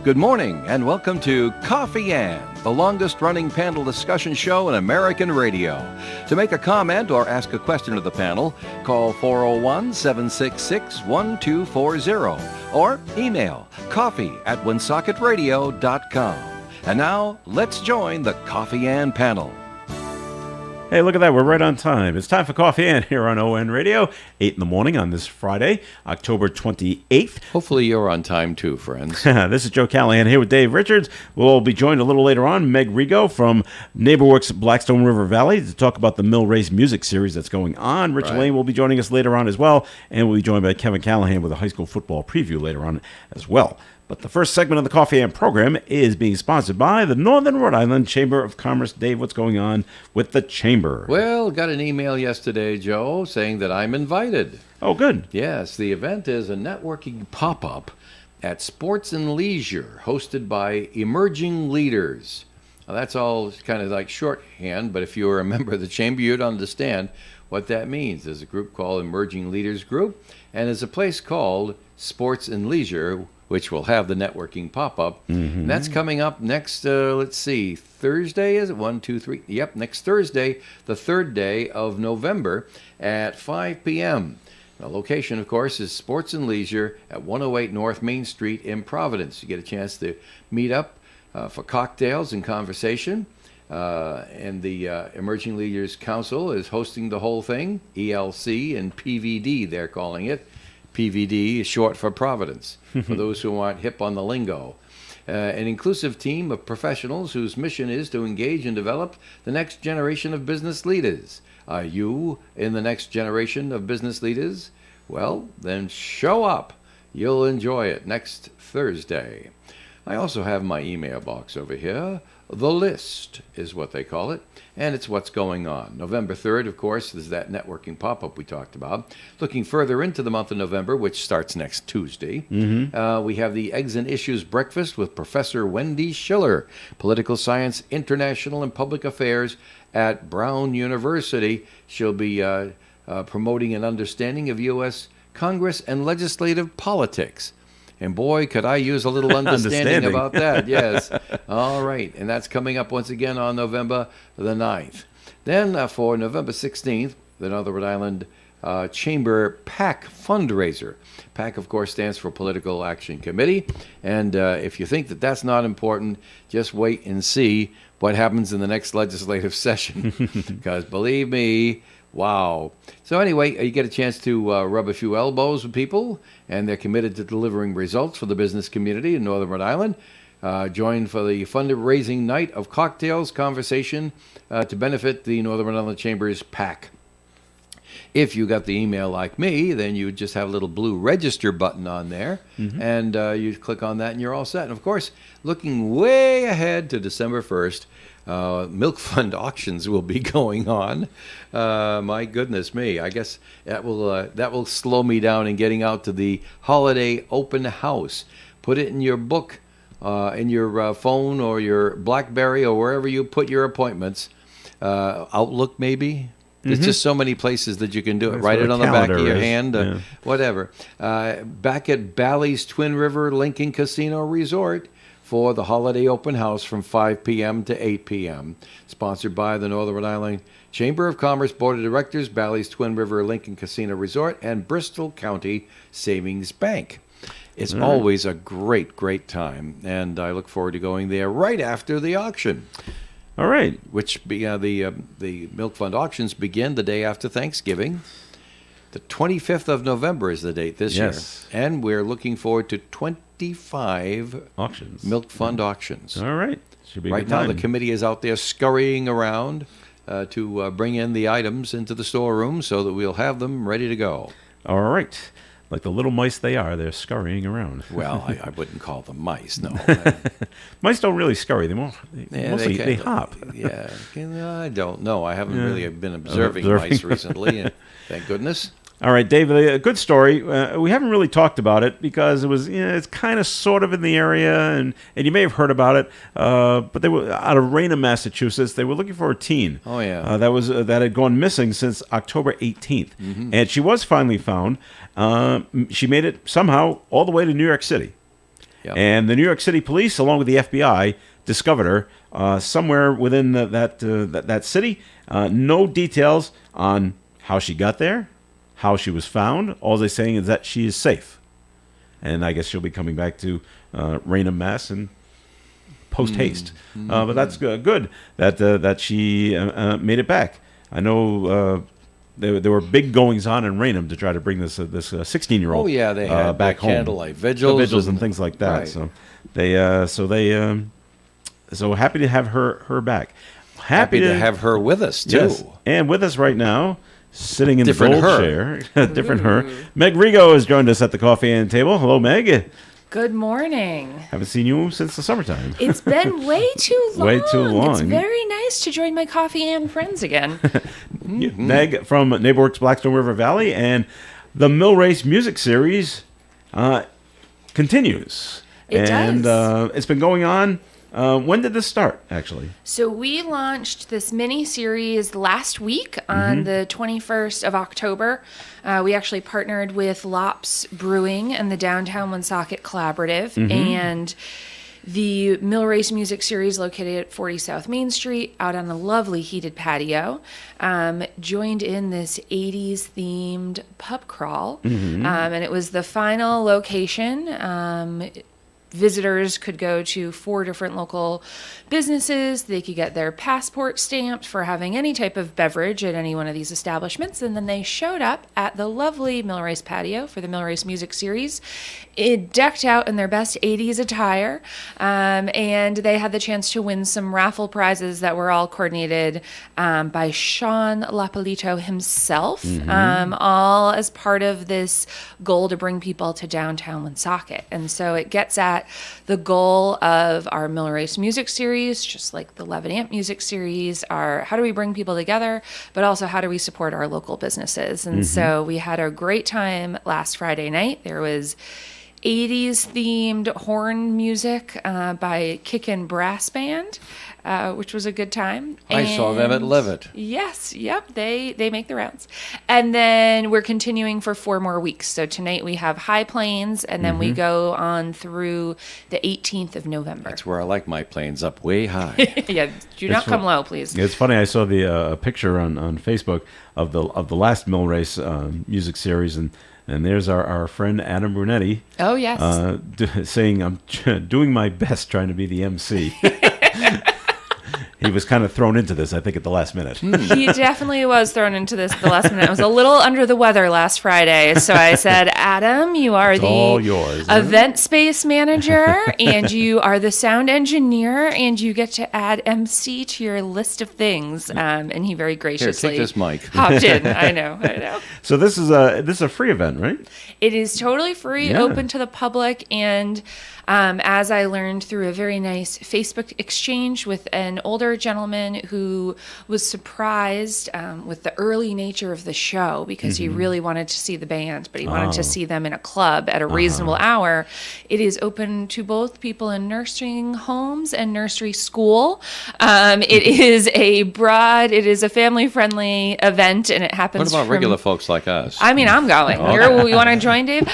Good morning and welcome to Coffee Ann, the longest-running panel discussion show in American radio. To make a comment or ask a question to the panel, call 401-766-1240 or email coffee@woonsocket.radio.com. And now, let's join the Coffee Ann panel. Hey, look at that. We're right on time. It's time for Coffee Ann here on ON Radio, 8 in the morning on this Friday, October 28th. Hopefully you're on time too, friends. This is Joe Callahan here with Dave Richards. We'll be joined a little later on, Meg Rigo from NeighborWorks Blackstone River Valley to talk about the Mill Race music series that's going on. Rich Lane will be joining us later on as well, and we'll be joined by Kevin Callahan with a high school football preview later on as well. But the first segment of the Coffee Ann program is being sponsored by the Northern Rhode Island Chamber of Commerce. Dave, what's going on with the Chamber? Well, got an email yesterday, Joe, saying that I'm invited. Oh, good. Yes, the event is a networking pop-up at Sports and Leisure, hosted by Emerging Leaders. Now, that's all kind of like shorthand, but if you were a member of the Chamber, you'd understand what that means. There's a group called Emerging Leaders Group, and there's a place called Sports and Leisure, which will have the networking pop-up. Mm-hmm. And that's coming up next, Thursday, is it? 1, 2, 3. Yep, next Thursday, the third day of November at 5 p.m. The location, of course, is Sports and Leisure at 108 North Main Street in Providence. You get a chance to meet up for cocktails and conversation. And the Emerging Leaders Council is hosting the whole thing, ELC and PVD, they're calling it. PVD is short for Providence, for those who aren't hip on the lingo. An inclusive team of professionals whose mission is to engage and develop the next generation of business leaders. Are you in the next generation of business leaders? Well, then show up. You'll enjoy it next Thursday. I also have my email box over here. The List is what they call it, and it's what's going on. November 3rd, of course, is that networking pop-up we talked about. Looking further into the month of November, which starts next Tuesday, we have the Eggs and Issues Breakfast with Professor Wendy Schiller, Political Science, International and Public Affairs at Brown University. She'll be promoting an understanding of U.S. Congress and legislative politics. And boy, could I use a little understanding about that. Yes. All right. And that's coming up once again on November the 9th. Then for November 16th, the Northern Rhode Island Chamber PAC fundraiser. PAC, of course, stands for Political Action Committee. And if you think that that's not important, just wait and see what happens in the next legislative session. Because believe me, wow. So anyway, you get a chance to rub a few elbows with people, and they're committed to delivering results for the business community in Northern Rhode Island. Join for the fundraising night of cocktails conversation to benefit the Northern Rhode Island Chamber's PAC. If you got the email like me, then you just have a little blue register button on there, and you click on that and you're all set. And of course, looking way ahead to December 1st, Milk Fund auctions will be going on. My goodness me. I guess that will slow me down in getting out to the holiday open house. Put it in your book, in your phone or your BlackBerry or wherever you put your appointments. Outlook maybe. There's just so many places that you can do it. Write it on the back of your hand, whatever. Back at Bally's Twin River Lincoln Casino Resort for the holiday open house from 5 p.m. to 8 p.m. Sponsored by the Northern Rhode Island Chamber of Commerce Board of Directors, Bally's Twin River Lincoln Casino Resort, and Bristol County Savings Bank. It's always a great, great time, and I look forward to going there right after the auction. All right. Which the Milk Fund auctions begin the day after Thanksgiving. The 25th of November is the date this year. And we're looking forward to 25 auctions, Milk Fund auctions. All right. Should be right now, the committee is out there scurrying around to bring in the items into the storeroom so that we'll have them ready to go. All right. Like the little mice they are, they're scurrying around. Well, I wouldn't call them mice, no. Mice don't really scurry. They hop. Yeah, I don't know. I haven't really been observing mice recently, thank goodness. All right, David, a good story. We haven't really talked about it because it was, it's kind of sort of in the area, and you may have heard about it. But they were out of Raynham, Massachusetts. They were looking for a teen. Oh yeah. That had gone missing since October 18th, and she was finally found. She made it somehow all the way to New York City. Yep. And the New York City Police, along with the FBI, discovered her somewhere within that city. No details on how she got there, how she was found. All they're saying is that she is safe. And I guess she'll be coming back to Raynham, Mass. and post haste. But that's good that she made it back. I know there were big goings on in Raynham to try to bring this 16-year-old. Oh yeah, they had back home. candlelight vigils And things like that. Right. So happy to have her back. Happy to have her with us too. Yes, and with us right now, sitting in Different the gold her. chair, different her. Meg Rigo has joined us at the coffee and table. Hello, Meg. Good morning. Haven't seen you since the summertime. It's been way too long. Way too long. It's very nice to join my coffee and friends again. Meg from NeighborWorks Blackstone River Valley, and the Mill Race Music Series continues. It does. It's been going on. When did this start, actually? So we launched this mini series last week on the 21st of October. We actually partnered with Lops Brewing and the Downtown Woonsocket Collaborative, and the Mill Race Music Series, located at 40 South Main Street, out on a lovely heated patio, joined in this 80s themed pub crawl, and it was the final location. Visitors could go to 4 different local businesses. They could get their passport stamped for having any type of beverage at any one of these establishments. And then they showed up at the lovely Mill Race patio for the Mill Race Music Series, decked out in their best 80s attire. And they had the chance to win some raffle prizes that were all coordinated by Sean Lapolito himself, all as part of this goal to bring people to downtown Woonsocket. And so it gets at the goal of our Mill Race Music Series, just like the 11 Amp Music Series, are how do we bring people together, but also how do we support our local businesses. And so we had a great time last Friday night. There was 80s themed horn music by Kickin' Brass Band, which was a good time. I saw them at Levitt. Yes, yep, they make the rounds. And then we're continuing for 4 more weeks. So tonight we have High Plains, and then we go on through the 18th of November. That's where I like my planes, up way high. Yeah, do not come low, please. It's funny. I saw the picture on Facebook of the last Mill Race music series, and there's our friend Adam Brunetti. Oh, yes. Saying, I'm doing my best trying to be the MC. He was kind of thrown into this, I think, at the last minute. He definitely was thrown into this at the last minute. I was a little under the weather last Friday, so I said, Adam, you are It's all yours, isn't it? event space manager, and you are the sound engineer, and you get to add MC to your list of things. And he very graciously take this mic. hopped in. I know. So this is a free event, right? It is totally free, Yeah. open to the public, and as I learned through a very nice Facebook exchange with an older gentleman who was surprised with the early nature of the show, because he really wanted to see the band, but he wanted to see them in a club at a reasonable hour. It is open to both people in nursing homes and nursery school. It is a family-friendly event, and it happens What about from regular folks like us? I mean, I'm going. You want to join, Dave?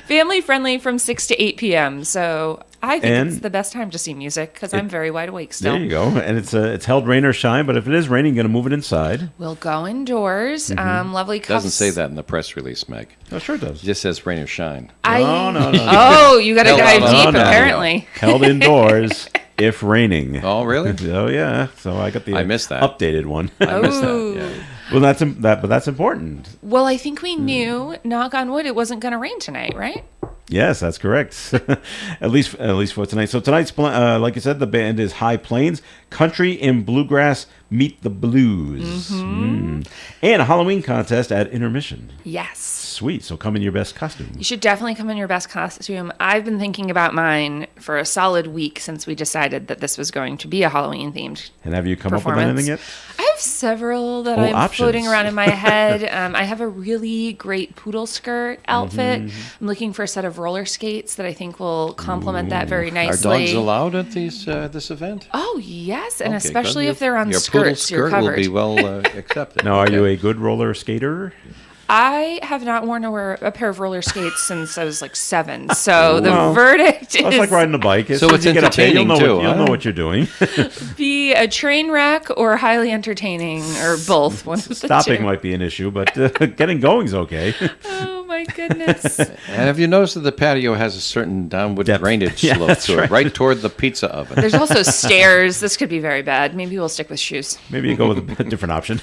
Family friendly from 6 to 8 p.m. So I think it's the best time to see music because I'm very wide awake still. There you go. And it's held rain or shine, but if it is raining, you're going to move it inside. We'll go indoors. Lovely cups. Doesn't say that in the press release, Meg. Oh, sure it does. It just says rain or shine. No. Oh, you got to No, dive no, deep, no. apparently. Held indoors if raining. Oh, really? Oh, yeah. So I got the I missed that. updated one. I missed Ooh. that. Yeah. Well, but that's important. Well, I think we knew, knock on wood, it wasn't going to rain tonight, right? Yes, that's correct. at least for tonight. So tonight's, like you said, the band is High Plains, Country and Bluegrass Meet the Blues. And a Halloween contest at intermission. Yes. Sweet. So come in your best costume. You should definitely come in your best costume. I've been thinking about mine for a solid week since we decided that this was going to be a Halloween themed. And have you come up with performance. anything yet? I have several that I'm options. floating around in my head. I have a really great poodle skirt outfit. I'm looking for a set of roller skates that I think will complement that very Are nicely. dogs allowed at this event? Oh, yes, and Okay, especially good. if they're on Your poodle skirts, you're skirt will covered. be well accepted. Now, are Okay. you a good roller skater? I have not worn a pair of roller skates since I was like 7. So the verdict It's is like riding a bike. So it's you get up there, entertaining, too, You'll huh? know what you're doing. be a train wreck or highly entertaining or both. One of the Stopping two. might be an issue, but getting going's okay. Oh my goodness. And have you noticed that the patio has a certain downward Depth. drainage Yeah, slope that's to it, right toward the pizza oven? There's also stairs. This could be very bad. Maybe we'll stick with shoes. Maybe you go with a different option.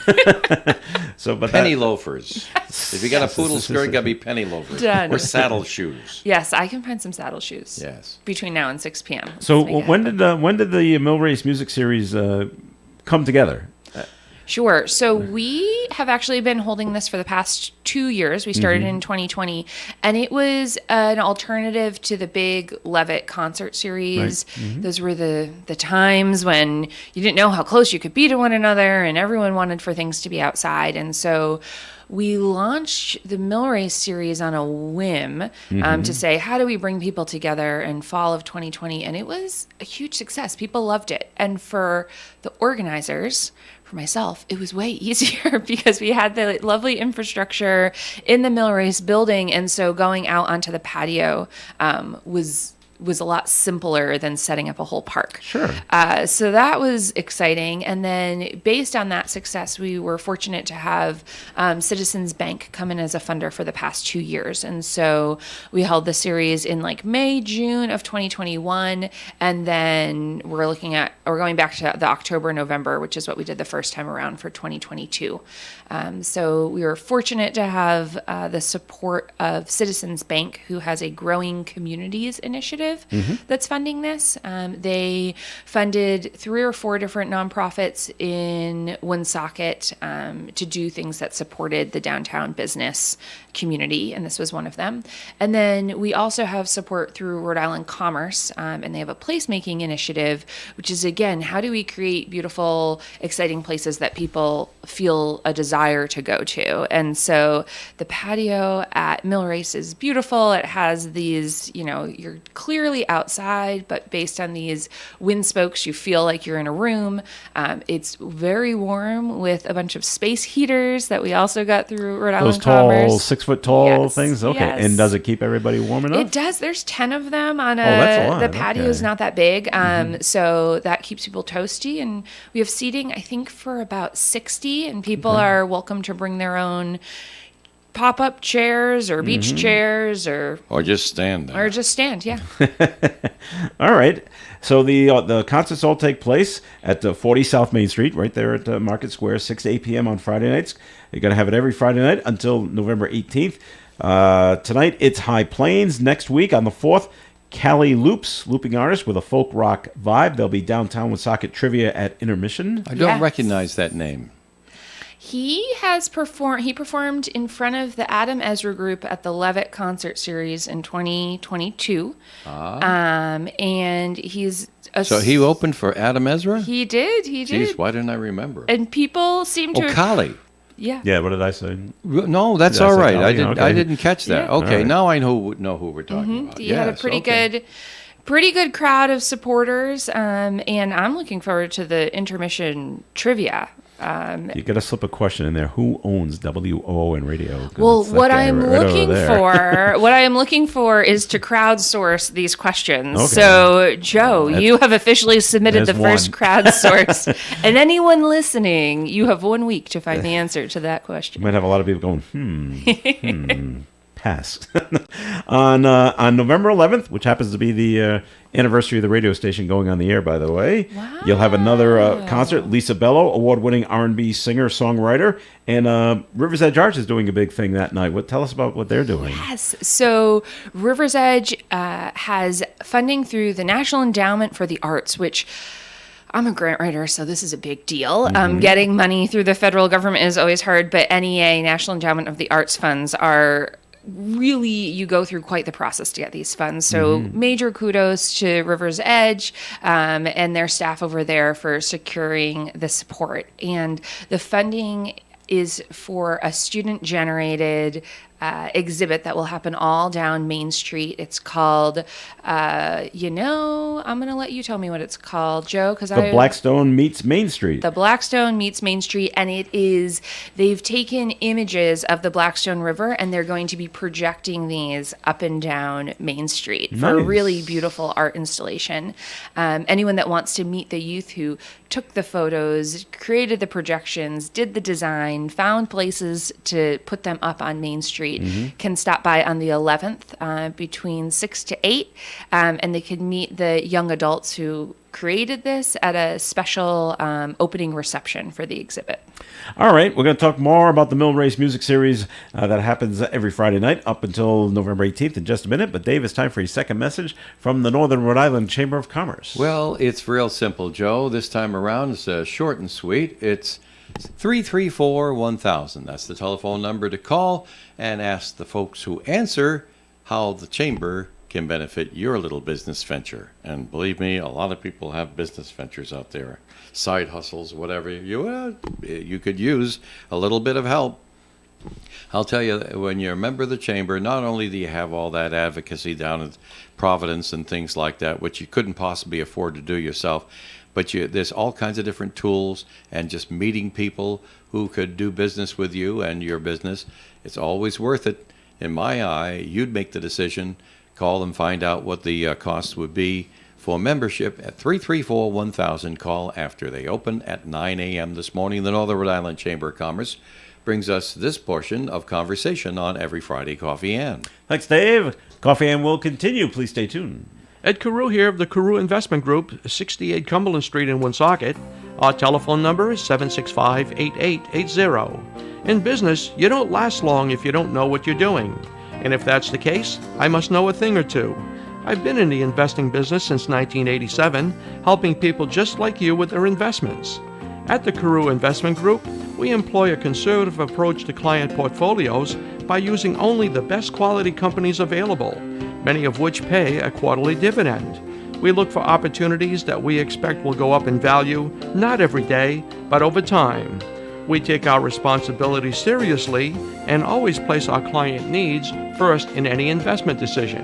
So, but Penny that, loafers. If you got a poodle skirt, got to be penny loafers. Done. Or saddle shoes. Yes, I can find some saddle shoes. Yes. Between now and 6 p.m. Let's so make it when happen. did the Mill Race music series come together? Sure. So we have actually been holding this for the past 2 years. We started in 2020, and it was an alternative to the big Levitt concert series. Those were the times when you didn't know how close you could be to one another, and everyone wanted for things to be outside. And so we launched the Mill Race series on a whim to say, how do we bring people together in fall of 2020? And it was a huge success. People loved it. And for the organizers, for myself, it was way easier because we had the lovely infrastructure in the Mill Race building. And so going out onto the patio was a lot simpler than setting up a whole park. Sure. So that was exciting. And then based on that success, we were fortunate to have Citizens Bank come in as a funder for the past 2 years. And so we held the series in like May, June of 2021. And then we're going back to the October, November, which is what we did the first time around for 2022. So we were fortunate to have the support of Citizens Bank, who has a growing communities initiative that's funding this. They funded 3 or 4 different nonprofits in Woonsocket to do things that supported the downtown business community, and this was one of them. And then we also have support through Rhode Island Commerce, and they have a placemaking initiative, which is, again, how do we create beautiful, exciting places that people feel a desire to go to? And so the patio at Mill Race is beautiful. It has these, you're clearly outside, but based on these wind spokes, you feel like you're in a room. It's very warm with a bunch of space heaters that we also got through Rhode Island Those tall, Commerce. 6-foot tall Yes, things? Okay. yes. And does it keep everybody warm enough? It does. There's 10 of them on that's a lot. the patio is Okay. not that big. So that keeps people toasty. And we have seating, I think, for about 60. And people are welcome to bring their own pop-up chairs or beach chairs or just stand there. just stand. Yeah. All right. So the concerts all take place at 40 South Main Street, right there at Market Square, 6 to 8 p.m. on Friday nights. You're going to have it every Friday night until November 18th. Tonight, it's High Plains. Next week, on the 4th, Cali Loops, looping artist with a folk rock vibe. They'll be downtown Woonsocket Trivia at Intermission. I don't Yes. recognize that name. He performed in front of the Adam Ezra Group at the Levitt Concert Series in 2022. And he's So he opened for Adam Ezra? He did. Jeez, why didn't I remember? And people seem to Kali. yeah. Yeah, what did I say? No, that's Did I all say right. Kali? I Okay. didn't catch that. Yeah. Okay, All right. now I know who we're talking about. He had a Yes, pretty okay. good crowd of supporters. And I'm looking forward to the intermission trivia. You got to slip a question in there. Who owns WOON Radio? 'Cause Well, it's that what guy I'm right over looking there. what I am looking for is to crowdsource these questions. Okay. So, Joe, you have officially submitted the there's first one. crowdsource, and anyone listening, you have 1 week to find the answer to that You question. might have a lot of people going, pass. On November 11th, which happens to be the anniversary of the radio station going on the air, by the way, you'll have another concert. Lisa Bello, award-winning R&B singer, songwriter, and Rivers Edge Arts is doing a big thing that night. Tell us about what they're doing. Yes. So Rivers Edge has funding through the National Endowment for the Arts, which I'm a grant writer, so this is a big deal. Getting money through the federal government is always hard, but NEA, National Endowment of the Arts funds, are really, you go through quite the process to get these funds. So major kudos to Rivers Edge and their staff over there for securing the support. And the funding is for a student-generated exhibit that will happen all down Main Street. It's called, I'm going to let you tell me what it's called, Joe, because The Blackstone meets Main Street. The Blackstone meets Main Street, and they've taken images of the Blackstone River, and they're going to be projecting these up and down Main Street for a really beautiful art installation. Anyone that wants to meet the youth who took the photos, created the projections, did the design, found places to put them up on Main Street, can stop by on the 11th between 6 to 8, and they can meet the young adults who created this at a special opening reception for the exhibit. All right, we're going to talk more about the Mill Race Music Series that happens every Friday night up until November 18th in just a minute. But Dave, it's time for your second message from the Northern Rhode Island Chamber of Commerce. Well, it's real simple, Joe. This time around, it's short and sweet. It's 334-1000. That's the telephone number to call and ask the folks who answer how the Chamber can benefit your little business venture. And believe me, a lot of people have business ventures out there, side hustles, whatever. You could use a little bit of help. I'll tell you, when you're a member of the Chamber, not only do you have all that advocacy down at Providence and things like that, which you couldn't possibly afford to do yourself, but there's all kinds of different tools, and just meeting people who could do business with you and your business, it's always worth it. In my eye, you'd make the decision. Call and find out what the cost would be for membership at 334-1000. Call after they open at 9 a.m. this morning. The Northern Rhode Island Chamber of Commerce brings us this portion of conversation on Every Friday Coffee Ann. Thanks, Dave. Coffee Ann will continue. Please stay tuned. Ed Carew here of the Carew Investment Group, 68 Cumberland Street in Woonsocket. Our telephone number is 765-8880. In business, you don't last long if you don't know what you're doing. And if that's the case, I must know a thing or two. I've been in the investing business since 1987, helping people just like you with their investments. At the Carew Investment Group, we employ a conservative approach to client portfolios by using only the best quality companies available, many of which pay a quarterly dividend. We look for opportunities that we expect will go up in value, not every day, but over time. We take our responsibilities seriously and always place our client needs first in any investment decision.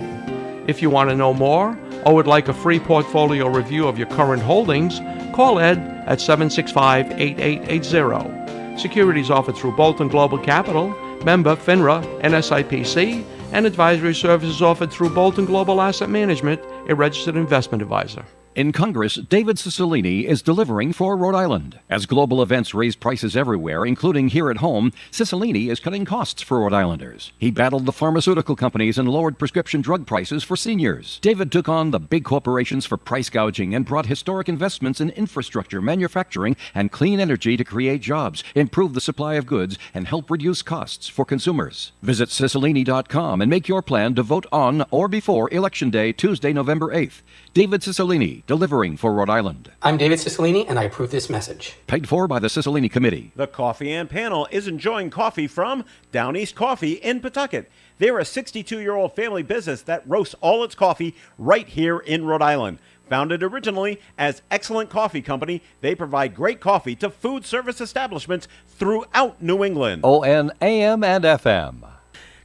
If you want to know more or would like a free portfolio review of your current holdings, call Ed at 765-8880. Securities offered through Bolton Global Capital, member FINRA, NSIPC, and advisory services offered through Bolton Global Asset Management, a registered investment advisor. In Congress, David Cicilline is delivering for Rhode Island. As global events raise prices everywhere, including here at home, Cicilline is cutting costs for Rhode Islanders. He battled the pharmaceutical companies and lowered prescription drug prices for seniors. David took on the big corporations for price gouging and brought historic investments in infrastructure, manufacturing, and clean energy to create jobs, improve the supply of goods, and help reduce costs for consumers. Visit Cicilline.com and make your plan to vote on or before Election Day, Tuesday, November 8th. David Cicilline, delivering for Rhode Island. I'm David Cicilline, and I approve this message. Paid for by the Cicilline Committee. The Coffee Ann panel is enjoying coffee from Down East Coffee in Pawtucket. They're a 62-year-old family business that roasts all its coffee right here in Rhode Island. Founded originally as Excellent Coffee Company, they provide great coffee to food service establishments throughout New England. ON AM and FM.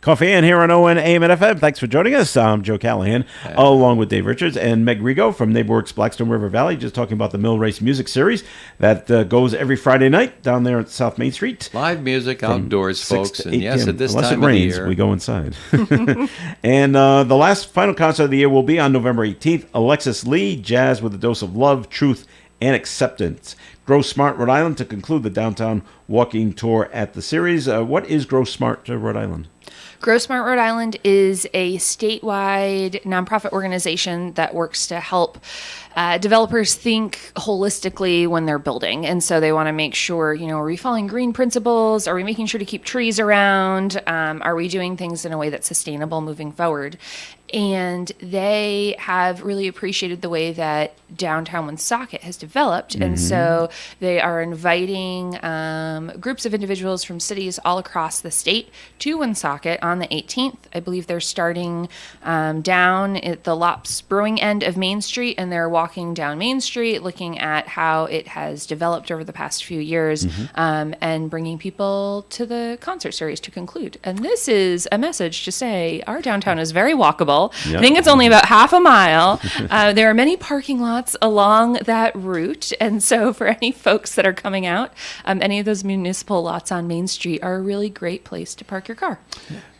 Coffee Ann here on ON AM and FM. Thanks for joining us. I'm Joe Callahan, along with Dave Richards and Meg Rigo from NeighborWorks Blackstone River Valley, just talking about the Mill Race Music Series that goes every Friday night down there at South Main Street. Live music outdoors, folks. And yes, at this Unless time it rains, of the year, we go inside. And the last final concert of the year will be on November 18th. Alexis Lee, Jazz with a Dose of Love, Truth, and Acceptance. Grow Smart Rhode Island to conclude the downtown walking tour at the series. What is Grow Smart Rhode Island? Grow Smart Rhode Island is a statewide nonprofit organization that works to help developers think holistically when they're building. And so they want to make sure, are we following green principles? Are we making sure to keep trees around? Are we doing things in a way that's sustainable moving forward? And they have really appreciated the way that downtown Woonsocket has developed. And so they are inviting groups of individuals from cities all across the state to Woonsocket on the 18th. I believe they're starting down at the Lops Brewing end of Main Street, and they're walking down Main Street, looking at how it has developed over the past few years, and bringing people to the concert series to conclude. And this is a message to say our downtown is very walkable. Yep. I think it's only about half a mile. There are many parking lots along that route. And so for any folks that are coming out, any of those municipal lots on Main Street are a really great place to park your car.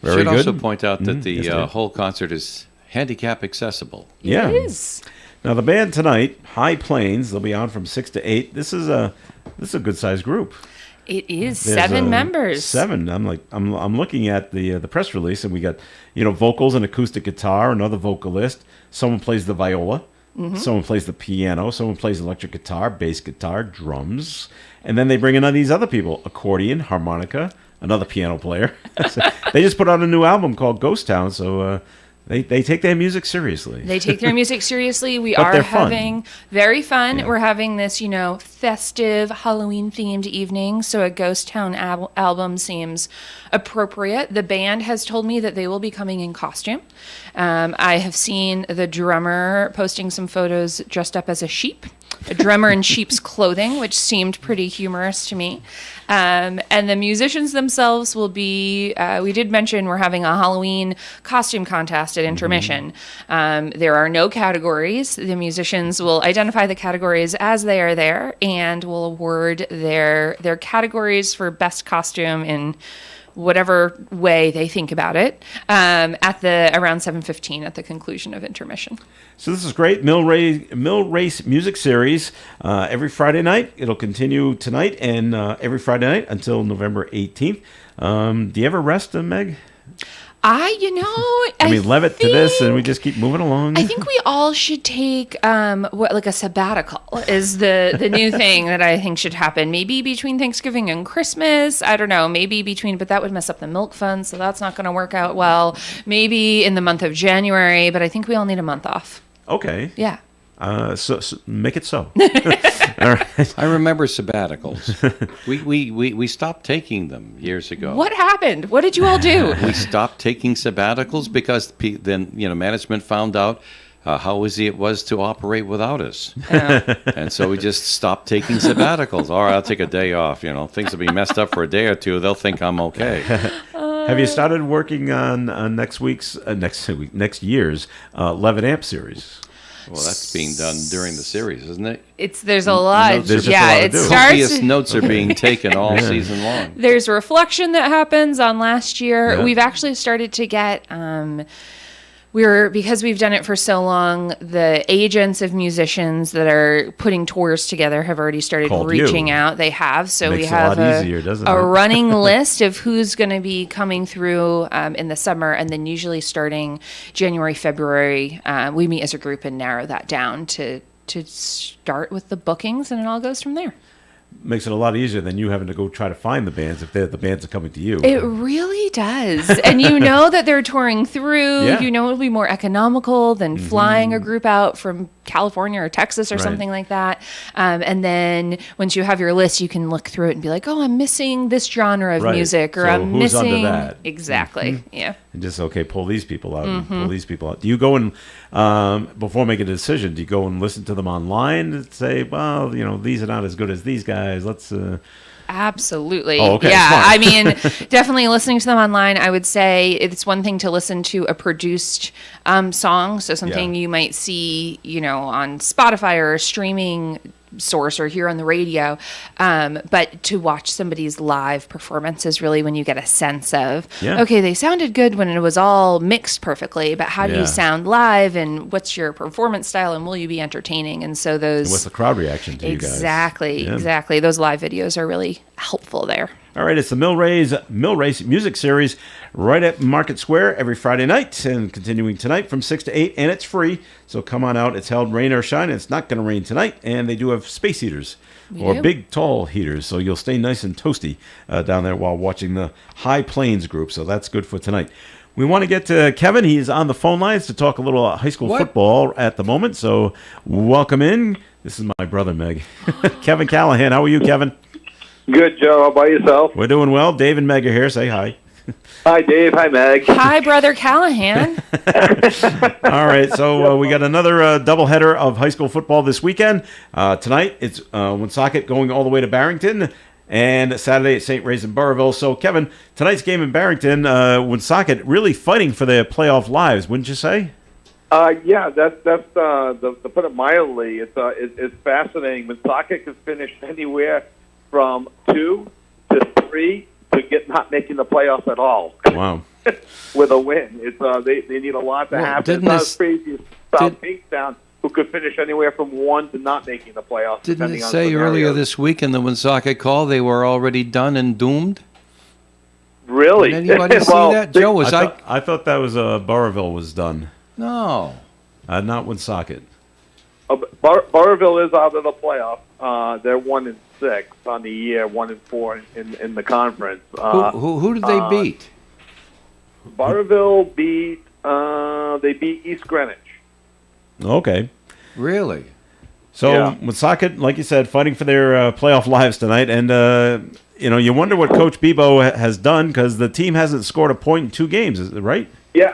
Very Should good. also point out that the Yes, Dave. whole concert is handicap accessible. Yeah. It is. Now the band tonight, High Plains, they'll be on from 6 to 8. This is a good sized group. It is There's, 7 members. 7. I'm looking at the press release, and we got vocals and acoustic guitar, another vocalist. Someone plays the viola. Someone plays the piano. Someone plays electric guitar, bass guitar, drums, and then they bring in these other people: accordion, harmonica, another piano player. So they just put out a new album called Ghost Town, so they take their music seriously. They take their music seriously. We But are they're fun. having very fun. Yeah. We're having this, festive Halloween themed evening. So a Ghost Town album seems appropriate. The band has told me that they will be coming in costume. I have seen the drummer posting some photos dressed up as a sheep. A drummer in sheep's clothing, which seemed pretty humorous to me. And the musicians themselves will be, we did mention we're having a Halloween costume contest at intermission. There are no categories. The musicians will identify the categories as they are there and will award their categories for best costume in whatever way they think about it at around 7:15 at the conclusion of intermission. So this is great. Mill Race Music Series every Friday night. It'll continue tonight and every Friday night until November 18th. Do you ever rest, Meg? I mean, lev it to this, and we just keep moving along. I think we all should take like a sabbatical is the new thing that I think should happen. Maybe between Thanksgiving and Christmas. I don't know. Maybe between, but that would mess up the milk fund, so that's not going to work out well. Maybe in the month of January, but I think we all need a month off. Okay. Yeah. So make it so. All right. I remember sabbaticals. we stopped taking them years ago. What happened? What did you all do? We stopped taking sabbaticals because then management found out how easy it was to operate without us, and so we just stopped taking sabbaticals. All right, I'll take a day off. Things will be messed up for a day or two. They'll think I'm okay. Have you started working on next year's 11 Amp series? Well, that's being done during the series, isn't it? There's a lot. Notes are- There's just a lot to It do. starts. Copious notes are being taken all season long. There's reflection that happens on last year. Yeah. We've actually started to get because we've done it for so long, the agents of musicians that are putting tours together have already started Called reaching you. out. They have. So Makes we it a have lot easier, doesn't a it? running list of who's going to be coming through in the summer. And then usually starting January, February, we meet as a group and narrow that down to start with the bookings, and it all goes from there. Makes it a lot easier than you having to go try to find the bands if the bands are coming to you. It really does. And you know that they're touring through. Yeah. You know it'll be more economical than flying a group out from California or Texas or Right. something like that. And then once you have your list, you can look through it and be like, oh, I'm missing this genre of Right. music, or So I'm who's under missing. that? Exactly. Yeah. And just, pull these people out. And pull these people out. Do you go and, before making a decision, do you go and listen to them online and say, well, these are not as good as these guys. Let's... Absolutely. Oh, okay, Yeah. fine. I mean, definitely listening to them online, I would say it's one thing to listen to a produced song. So something Yeah. you might see, on Spotify or a streaming source or hear on the radio. But to watch somebody's live performance is really when you get a sense of, Yeah. okay, they sounded good when it was all mixed perfectly, but how do Yeah. you sound live, and what's your performance style, and will you be entertaining? And so those... What's the crowd reaction to you guys? Exactly, Yeah. exactly. Those live videos are really helpful there. All right, it's the Mill Race Music Series right at Market Square every Friday night and continuing tonight from 6 to 8, and it's free. So come on out. It's held rain or shine. It's not going to rain tonight, and they do have space heaters or do. big, tall heaters, so you'll stay nice and toasty down there while watching the High Plains group, so that's good for tonight. We want to get to Kevin. He's on the phone lines to talk a little high school football at the moment, so welcome in. This is my brother, Meg. Kevin Callahan. How are you, Kevin? Good, Joe. How about yourself? We're doing well. Dave and Meg are here. Say hi. Hi, Dave. Hi, Meg. Hi, Brother Callahan. All right, so we got another doubleheader of high school football this weekend. Tonight, it's Woonsocket going all the way to Barrington, and Saturday at St. Ray's in Burrillville. So, Kevin, tonight's game in Barrington, Woonsocket really fighting for their playoff lives, wouldn't you say? Yeah, that's to put it mildly. It's fascinating. Woonsocket can finish anywhere from 2 to 3 to not making the playoffs at all. Wow. With a win, it's they need a lot to happen. It's not as crazy as South Kingstown, who could finish anywhere from 1 to not making the playoffs. Didn't it say earlier this week in the Woonsocket call they were already done and doomed? Really? Did anybody see that? Joe, was I thought that was Burrillville was done. No. Not Woonsocket. Burrillville is out of the playoffs. They're 1-6 on the year, 1-4 in the conference. Who did they beat? Burrillville beat East Greenwich. Okay. Really? So Yeah. Woonsocket, like you said, fighting for their playoff lives tonight, and you wonder what Coach Bebo has done because the team hasn't scored a point in 2 games. Is it right? Yeah,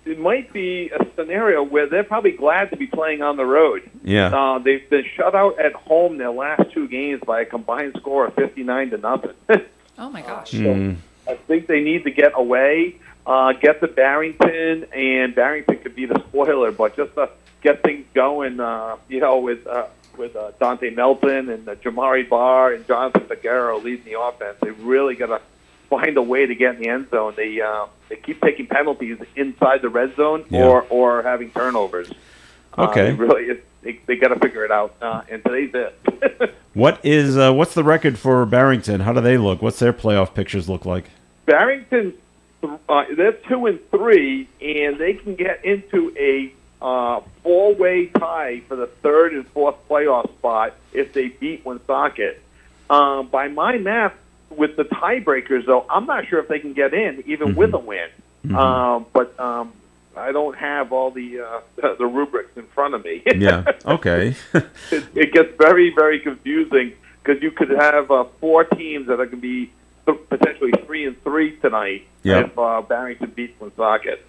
it might be a scenario where they're probably glad to be playing on the road. Yeah. They've been shut out at home their last 2 games by a combined score of 59-0. Oh, my gosh. So I think they need to get away, get to Barrington, and Barrington could be the spoiler, but just to get things going, with Dante Melton and Jamari Barr and Jonathan Figueroa leading the offense, they really got to find a way to get in the end zone. They keep taking penalties inside the red zone or having turnovers. Okay. They got to figure it out, and today's it. What's the record for Barrington? How do they look? What's their playoff pictures look like? Barrington, they're 2-3, and they can get into a 4-way tie for the 3rd and 4th playoff spot if they beat Woonsocket. By my math, with the tiebreakers, though, I'm not sure if they can get in even with a win. But I don't have all the rubrics in front of me. Yeah. Okay. It gets very, very confusing because you could have 4 teams that are going to be potentially 3-3 tonight if Barrington beats Woonsocket.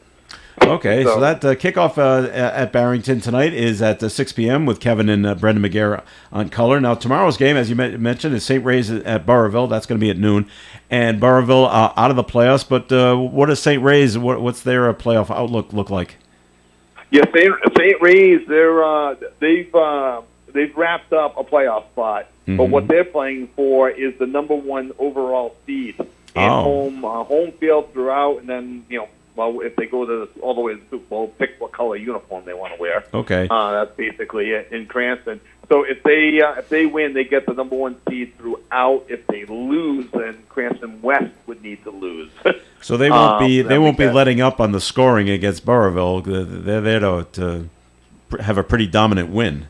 Okay, so that kickoff at Barrington tonight is at 6 p.m. with Kevin and Brendan McGarrett on color. Now, tomorrow's game, as you mentioned, is St. Ray's at Burrillville. That's going to be at noon. And Burrillville out of the playoffs, but what is St. Ray's? What's their playoff outlook look like? Yeah, St. Ray's, they've wrapped up a playoff spot, but what they're playing for is the number 1 overall seed and home field throughout, and then if they go all the way to the Super Bowl, pick what color uniform they want to wear. Okay, that's basically it in Cranston. So if they win, they get the number 1 seed throughout. If they lose, then Cranston West would need to lose. So they won't be letting up on the scoring against Burrillville. They're there to have a pretty dominant win.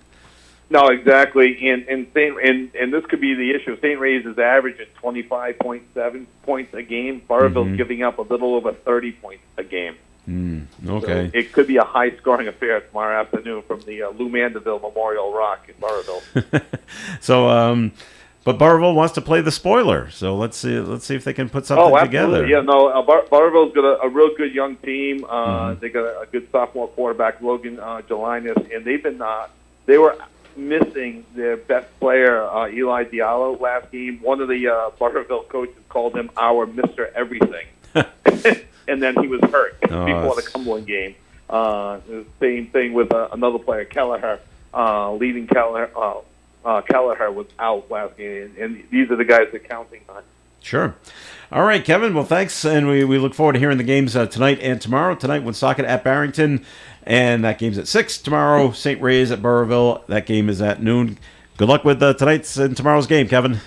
No, exactly, and this could be the issue. St. Ray's is averaging 25.7 points a game. Burrillville's giving up a little over 30 points a game. Okay, so it could be a high-scoring affair tomorrow afternoon from the Lou Mandeville Memorial Rock in Burrillville. So, but Burrillville wants to play the spoiler. So let's see if they can put something together. Yeah, no, Burrillville's got a real good young team. They got a good sophomore quarterback, Logan Jelinas, and they were missing their best player, Eli Diallo, last game. One of the Burrillville coaches called him our Mr. Everything. And then he was hurt before the Cumberland game. Same thing with another player, Kelleher. Leading Kelleher was out last game. And these are the guys they're counting on. Sure. All right, Kevin. Well, thanks. And we look forward to hearing the games tonight and tomorrow. Tonight, Woonsocket at Barrington. And that game's at 6 tomorrow. St. Ray's at Burrillville. That game is at noon. Good luck with tonight's and tomorrow's game, Kevin.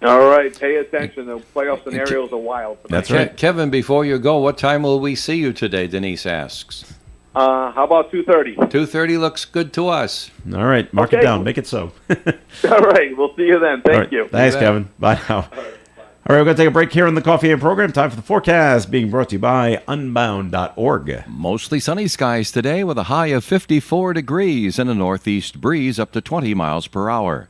All right. Pay attention. The playoff scenarios are wild tonight. That's right. Kevin, before you go, what time will we see you today, Denise asks. How about 2:30? 2:30 looks good to us. All right. Mark it down. Make it so. All right. We'll see you then. Thank you. Thanks, Kevin. Bye now. All right, we're going to take a break here on the Coffee and Program. Time for the forecast being brought to you by Unbound.org. Mostly sunny skies today with a high of 54 degrees and a northeast breeze up to 20 miles per hour.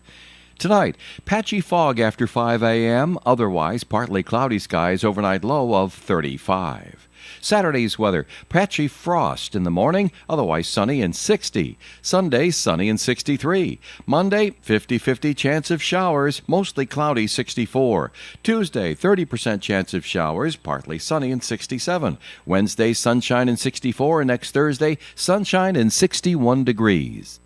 Tonight, patchy fog after 5 a.m., otherwise partly cloudy skies, overnight low of 35. Saturday's weather, patchy frost in the morning, otherwise sunny and 60. Sunday, sunny and 63. Monday, 50-50 chance of showers, mostly cloudy, 64. Tuesday, 30% chance of showers, partly sunny and 67. Wednesday, sunshine and 64. And next Thursday, sunshine and 61 degrees.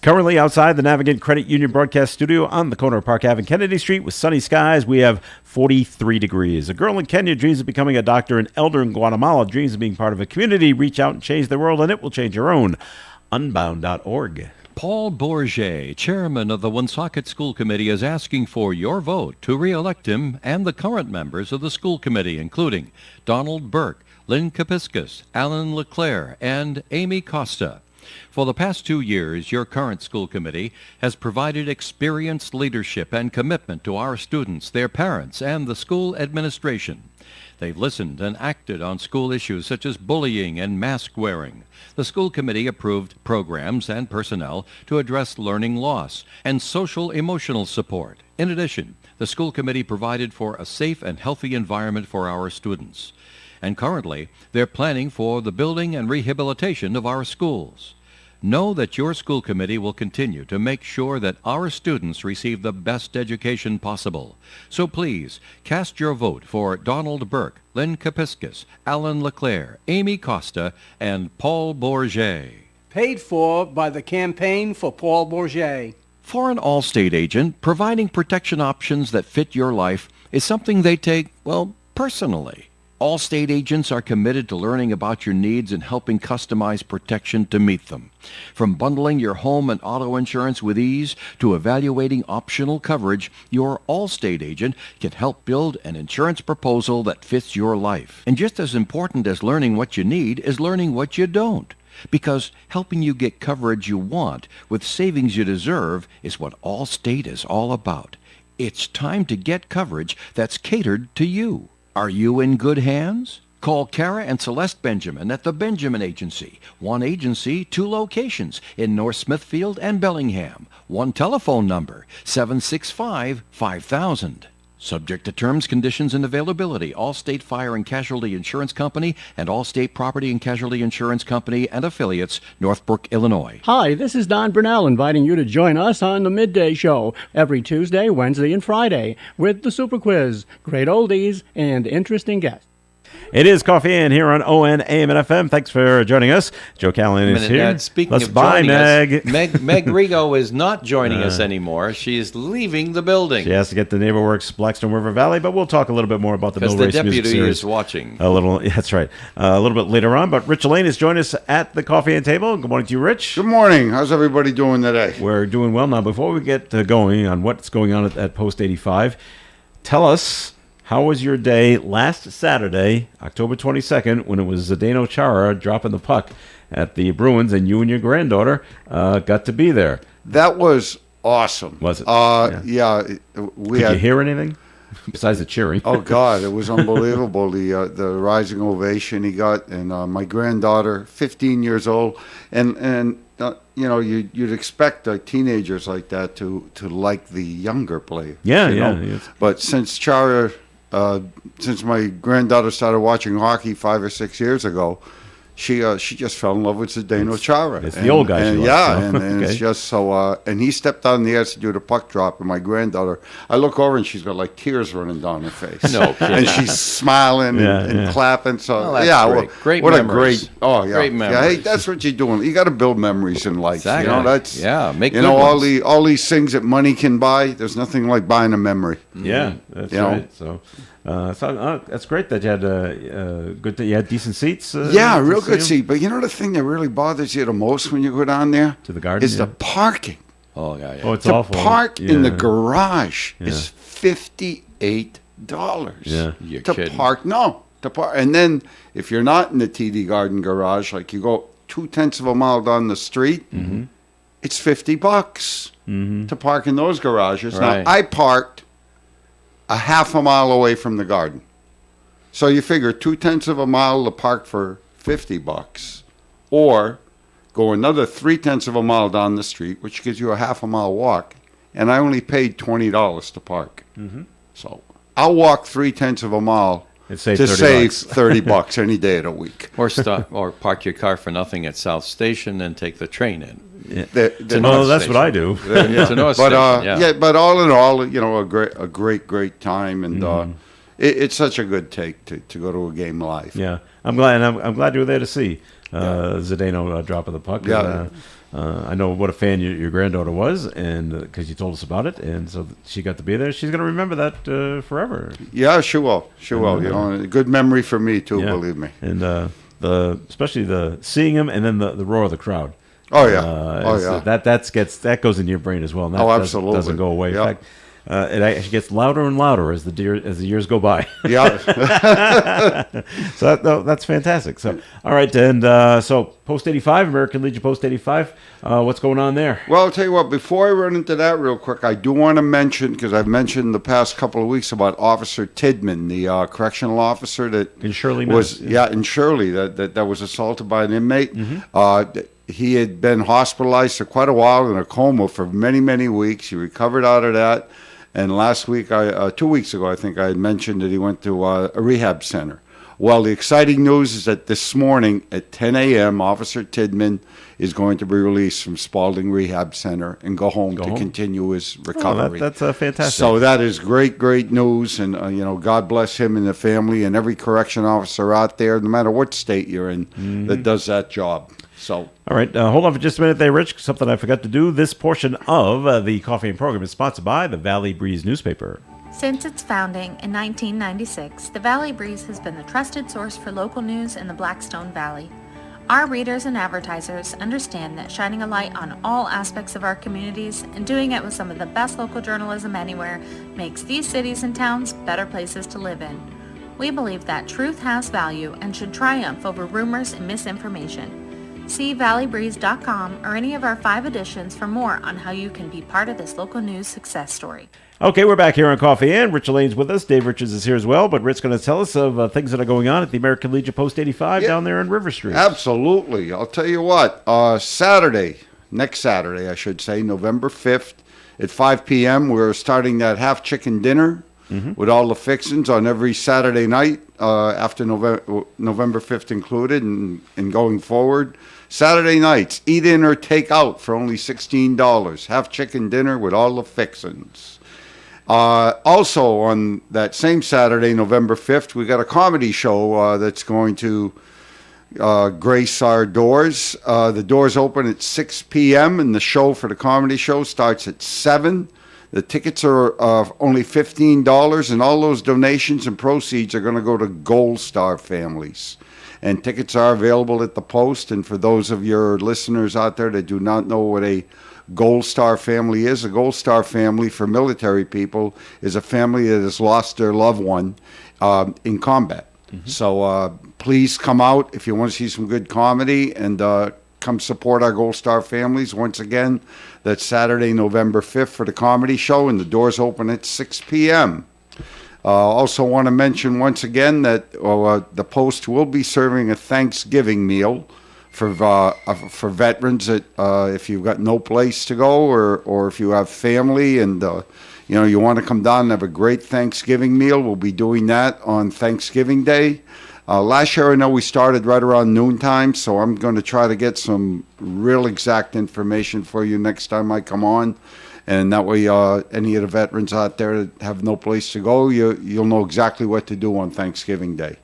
Currently outside the Navigant Credit Union broadcast studio on the corner of Park Ave and Kennedy Street with sunny skies, we have 43 degrees. A girl in Kenya dreams of becoming a doctor. An elder in Guatemala dreams of being part of a community. Reach out and change the world, and it will change your own. Unbound.org. Paul Bourget, chairman of the Woonsocket School Committee, is asking for your vote to re-elect him and the current members of the school committee, including Donald Burke, Lynn Kapiskas, Alan LeClaire, and Amy Costa. For the past 2 years, your current school committee has provided experienced leadership and commitment to our students, their parents, and the school administration. They've listened and acted on school issues such as bullying and mask wearing. The school committee approved programs and personnel to address learning loss and social-emotional support. In addition, the school committee provided for a safe and healthy environment for our students. And currently, they're planning for the building and rehabilitation of our schools. Know that your school committee will continue to make sure that our students receive the best education possible. So please, cast your vote for Donald Burke, Lynn Kapiskas, Alan LeClaire, Amy Costa, and Paul Bourget. Paid for by the Campaign for Paul Bourget. For an Allstate agent, providing protection options that fit your life is something they take, well, personally. Allstate agents are committed to learning about your needs and helping customize protection to meet them. From bundling your home and auto insurance with ease to evaluating optional coverage, your Allstate agent can help build an insurance proposal that fits your life. And just as important as learning what you need is learning what you don't. Because helping you get coverage you want with savings you deserve is what Allstate is all about. It's time to get coverage that's catered to you. Are you in good hands? Call Kara and Celeste Benjamin at the Benjamin Agency. One agency, 2 locations in North Smithfield and Bellingham. One telephone number, 765-5000. Subject to terms, conditions, and availability. Allstate Fire and Casualty Insurance Company and Allstate Property and Casualty Insurance Company and affiliates, Northbrook, Illinois. Hi, this is Don Brunell inviting you to join us on the Midday Show every Tuesday, Wednesday, and Friday with the Super Quiz, great oldies, and interesting guests. It is Coffee In here on ON, AM, and FM. Thanks for joining us. Joe Callahan is here. Speaking Let's of bye, joining Meg. us, Meg Rigo is not joining us anymore. She is leaving the building. She has to get to NeighborWorks Blackstone River Valley, but we'll talk a little bit more about the Mill Because the Race Music deputy Series. is watching. That's right. A little bit later on, but Rich Elaine has joined us at the Coffee and Table. Good morning to you, Rich. Good morning. How's everybody doing today? We're doing well now. Before we get going on what's going on at Post 85, tell us, how was your day last Saturday, October 22nd, when it was Zdeno Chara dropping the puck at the Bruins and you and your granddaughter got to be there? That was awesome. Was it? Yeah. Did you hear anything besides the cheering? Oh God, it was unbelievable. The rising ovation he got, and my granddaughter, 15 years old, and you know, you'd expect teenagers like that to like the younger players. Yeah, you yeah. know? Yes. But since Chara, since my granddaughter started watching hockey 5 or 6 years ago, she just fell in love with Zdeno Chara. It's the old guy she and loves, yeah, so, and okay. it's just so. And he stepped on the ice to do the puck drop, and my granddaughter, I look over and she's got like tears running down her face. No kidding. And she's smiling and Yeah. clapping. So Well, that's yeah, great. Great what memories. a great. Oh yeah, Great yeah. Hey, memories. that's what you're doing. You got to build memories in life. Exactly. You know, that's make you good know ones. all these things that money can buy. There's nothing like buying a memory. Yeah, that's You know? right. So that's great that you had good. You had decent seats. Yeah, to real see good him? seat. But you know the thing that really bothers you the most when you go down there To the garden, is yeah. the parking. Oh, yeah, yeah. Oh, it's To awful. park in the Yeah. garage Yeah. is $58. Yeah. You're to kidding. park, to park, and then if you're not in the TD Garden garage, like you go 0.2 of a mile down the street, it's $50 to park in those garages. Right. Now I parked a half a mile away from the garden, so you figure 0.2 of a mile to park for $50, or go another 0.3 of a mile down the street, which gives you a half a mile walk, and I only paid $20 to park. So I'll walk 0.3 of a mile And save to 30 save bucks. $30 any day of the week. Or stop, or park your car for nothing at South Station and take the train in. The Well, North that's what I Station. do. To North but Station, yeah. but all in all, a great time, and it's such a good take to go to a game live. Yeah, I'm glad. And I'm glad you were there to see Zdeno dropping the puck. Yeah. And, I know what a fan your granddaughter was, and because you told us about it, and so she got to be there. She's going to remember that forever. Yeah, she will. She will. A good memory for me too. Yeah. Believe me. And especially the seeing him, and then the roar of the crowd. Oh yeah. That goes into your brain as well. And that Absolutely. doesn't go away. Yeah. In fact, it actually gets louder and louder as the years go by. Yeah. So that's fantastic. So all right, and so Post 85, American Legion Post 85. What's going on there? Well, I'll tell you what, before I run into that real quick, I do want to mention, because I've mentioned the past couple of weeks about Officer Tidman, the correctional officer that In Shirley, was Mass. in Shirley that was assaulted by an inmate. He had been hospitalized for quite a while in a coma for many, many weeks. He recovered out of that. And last week, 2 weeks ago, I think I had mentioned that he went to a rehab center. Well, the exciting news is that this morning at 10 a.m., Officer Tidman is going to be released from Spalding Rehab Center and go home to continue his recovery. That's fantastic. So that is great news. And, God bless him and the family and every correction officer out there, no matter what state you're in, that does that job. So, all right, hold on for just a minute there, Rich. Something I forgot to do. This portion of the Coffee and Program is sponsored by the Valley Breeze newspaper. Since its founding in 1996, the Valley Breeze has been the trusted source for local news in the Blackstone Valley. Our readers and advertisers understand that shining a light on all aspects of our communities and doing it with some of the best local journalism anywhere makes these cities and towns better places to live in. We believe that truth has value and should triumph over rumors and misinformation. See valleybreeze.com or any of our 5 editions for more on how you can be part of this local news success story. Okay, we're back here on Coffee and Rich Elaine's with us. Dave Richards is here as well, but Rick's going to tell us of things that are going on at the American Legion Post 85 down there in River Street. absolutely. I'll tell you what, next Saturday, I should say, November 5th at 5 p.m., we're starting that half chicken dinner with all the fixings on every Saturday night after November 5th included and going forward. Saturday nights, eat in or take out for only $16. Half chicken dinner with all the fixings. Also, on that same Saturday, November 5th, we got a comedy show that's going to grace our doors. The doors open at 6 p.m. and the show for the comedy show starts at 7. The tickets are only $15, and all those donations and proceeds are going to go to Gold Star families. And tickets are available at the Post. And for those of your listeners out there that do not know what a Gold Star family is, a Gold Star family for military people is a family that has lost their loved one in combat. So please come out if you want to see some good comedy and come support our Gold Star families. Once again, that's Saturday, November 5th for the comedy show, and the doors open at 6 p.m. Also want to mention once again that the Post will be serving a Thanksgiving meal for veterans that if you've got no place to go or if you have family and you want to come down and have a great Thanksgiving meal. We'll be doing that on Thanksgiving Day. Last year, I know we started right around noontime, so I'm going to try to get some real exact information for you next time I come on. And that way, any of the veterans out there that have no place to go, you'll know exactly what to do on Thanksgiving Day.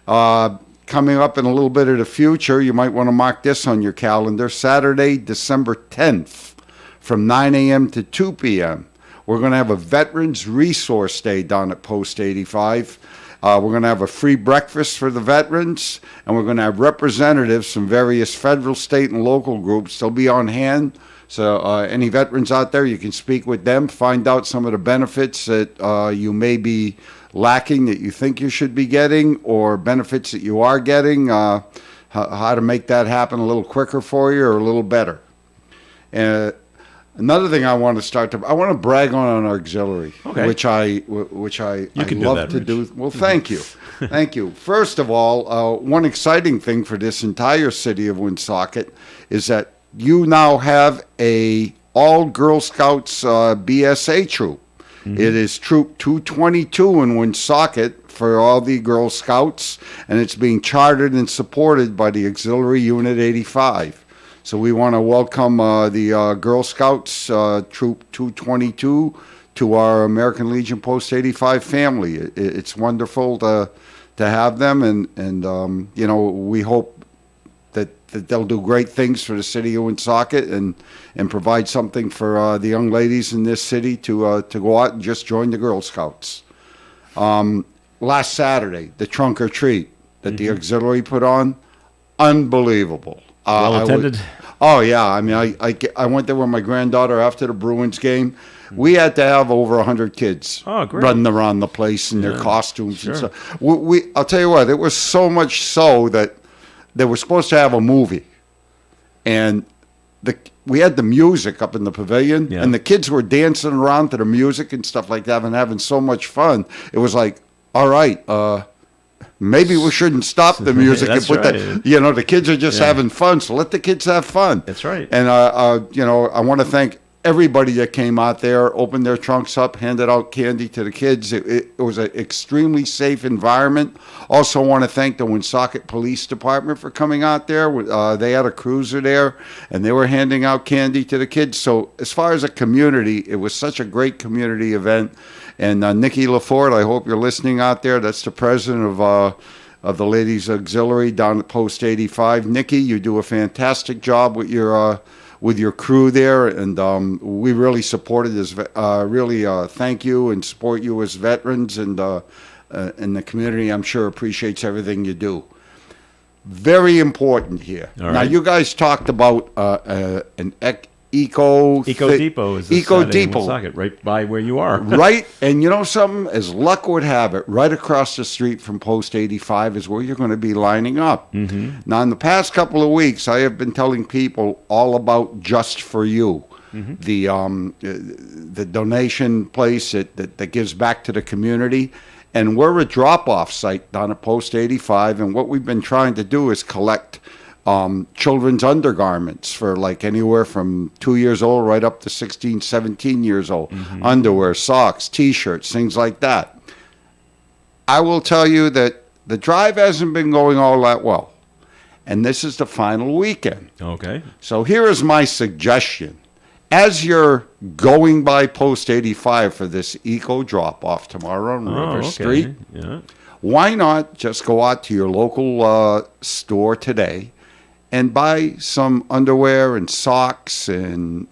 Coming up in a little bit of the future, you might want to mark this on your calendar. Saturday, December 10th, from 9 a.m. to 2 p.m., we're going to have a Veterans Resource Day down at Post 85. We're going to have a free breakfast for the veterans, and we're going to have representatives from various federal, state, and local groups. They'll be on hand. So any veterans out there, you can speak with them, find out some of the benefits that you may be lacking that you think you should be getting, or benefits that you are getting, how to make that happen a little quicker for you or a little better. Another thing I want to brag on our auxiliary, which I can love do that, to Rich. do. Well, thank you. Thank you. First of all, one exciting thing for this entire city of Woonsocket is that you now have a all Girl Scouts BSA troop. It is Troop 222 in Woonsocket for all the Girl Scouts, and it's being chartered and supported by the Auxiliary Unit 85. So we want to welcome the Girl Scouts Troop 222 to our American Legion Post 85 family. It's wonderful to have them, and you know, we hope that they'll do great things for the city of Woonsocket and provide something for the young ladies in this city to go out and just join the Girl Scouts. Last Saturday, the trunk or treat that the auxiliary put on, unbelievable. Well attended? Oh, yeah. I mean, I went there with my granddaughter after the Bruins game. We had to have over 100 kids running around the place in their costumes and stuff. I'll tell you what, it was so much so that they were supposed to have a movie, and we had the music up in the pavilion, and the kids were dancing around to the music and stuff like that and having so much fun. It was like, all right, maybe we shouldn't stop the music and put the kids are just having fun, so let the kids have fun. That's right. And I want to thank everybody that came out there, opened their trunks up, handed out candy to the kids. It was an extremely safe environment. Also want to thank the Woonsocket Police Department for coming out there. They had a cruiser there, and they were handing out candy to the kids. So as far as a community, it was such a great community event. And Nikki LaForte, I hope you're listening out there. That's the president of the Ladies Auxiliary down at Post 85. Nikki, you do a fantastic job with your crew there, and we really supported this. Really thank you and support you as veterans, and the community, I'm sure, appreciates everything you do. Very important here. Now, you guys talked about an Eco Depot is Eco Depot, Woonsocket, right by where you are. Right, and you know something? As luck would have it, right across the street from Post 85 is where you're going to be lining up. Now, in the past couple of weeks, I have been telling people all about Just for You, the donation place that gives back to the community. And we're a drop-off site down at Post 85, and what we've been trying to do is collect children's undergarments for like anywhere from 2 years old right up to 16, 17 years old. Underwear, socks, T-shirts, things like that. I will tell you that the drive hasn't been going all that well. And this is the final weekend. Okay. So here is my suggestion. As you're going by Post 85 for this eco drop-off tomorrow on River Street, why not just go out to your local store today and buy some underwear and socks and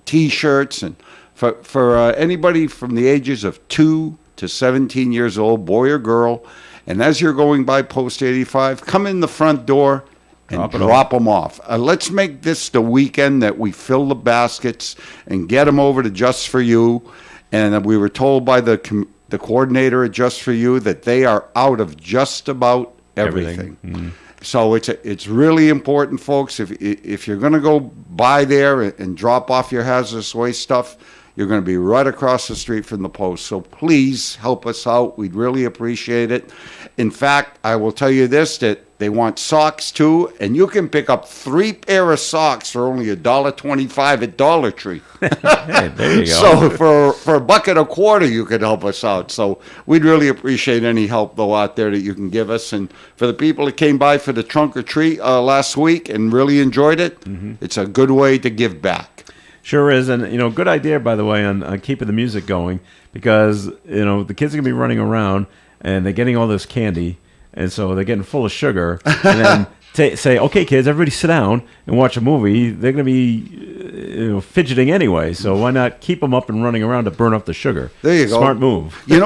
T-shirts, and for anybody from the ages of 2 to 17 years old, boy or girl. And as you're going by Post 85, come in the front door and drop them off. Let's make this the weekend that we fill the baskets and get them over to Just for You. And we were told by the coordinator at Just for You that they are out of just about everything. So it's really important, folks. If you're going to go by there and drop off your hazardous waste stuff, you're going to be right across the street from the post. So please help us out. We'd really appreciate it. In fact, I will tell you this, that they want socks too, and you can pick up 3 pair of socks for only $1.25 at Dollar Tree. Hey, there you go. So for $1.25, you could help us out. So we'd really appreciate any help, though, out there that you can give us. And for the people that came by for the trunk or treat last week and really enjoyed it, it's a good way to give back. Sure is, and good idea, by the way, on keeping the music going, because the kids are gonna be running around and they're getting all this candy, and so they're getting full of sugar, and then say, okay, kids, everybody sit down and watch a movie. They're gonna be fidgeting anyway, so why not keep them up and running around to burn up the sugar? There you go. Smart move. We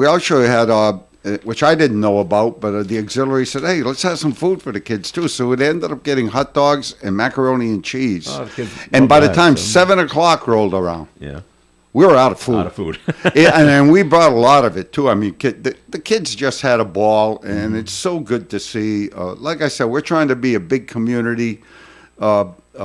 actually had. Which I didn't know about, but the auxiliary said, hey, let's have some food for the kids, too. So it ended up getting hot dogs and macaroni and cheese. And by the time 7 o'clock rolled around, we were out of food. And we brought a lot of it, too. I mean, the kids just had a ball, and it's so good to see. Like I said, we're trying to be a big community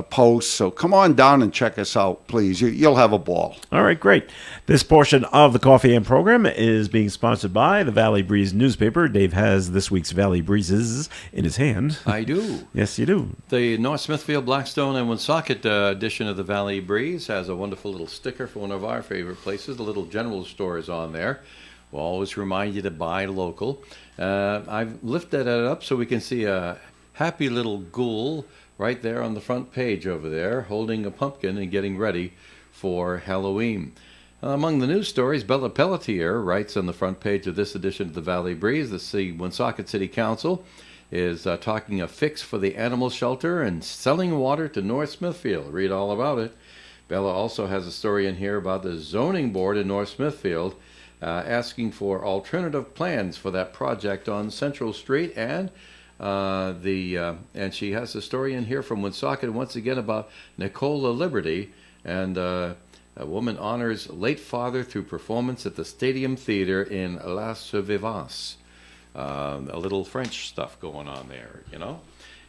posts. So come on down and check us out, please. You'll have a ball. All right, great. This portion of the Coffee and program is being sponsored by the Valley Breeze newspaper. Dave has this week's Valley Breezes in his hand. I do. Yes, you do. The North Smithfield, Blackstone, and Woonsocket edition of the Valley Breeze has a wonderful little sticker for one of our favorite places. The little general store is on there. We'll always remind you to buy local. I've lifted it up so we can see a happy little ghoul right there on the front page over there, holding a pumpkin and getting ready for Halloween. Among the news stories, Bella Pelletier writes on the front page of this edition of the Valley Breeze, the Woonsocket City Council is talking a fix for the animal shelter and selling water to North Smithfield. Read all about it. Bella also has a story in here about the zoning board in North Smithfield asking for alternative plans for that project on Central Street, and and she has a story in here from Woonsocket once again about Nicola Liberty, and a woman honors late father through performance at the Stadium Theater in La Survivance. A little French stuff going on there, you know.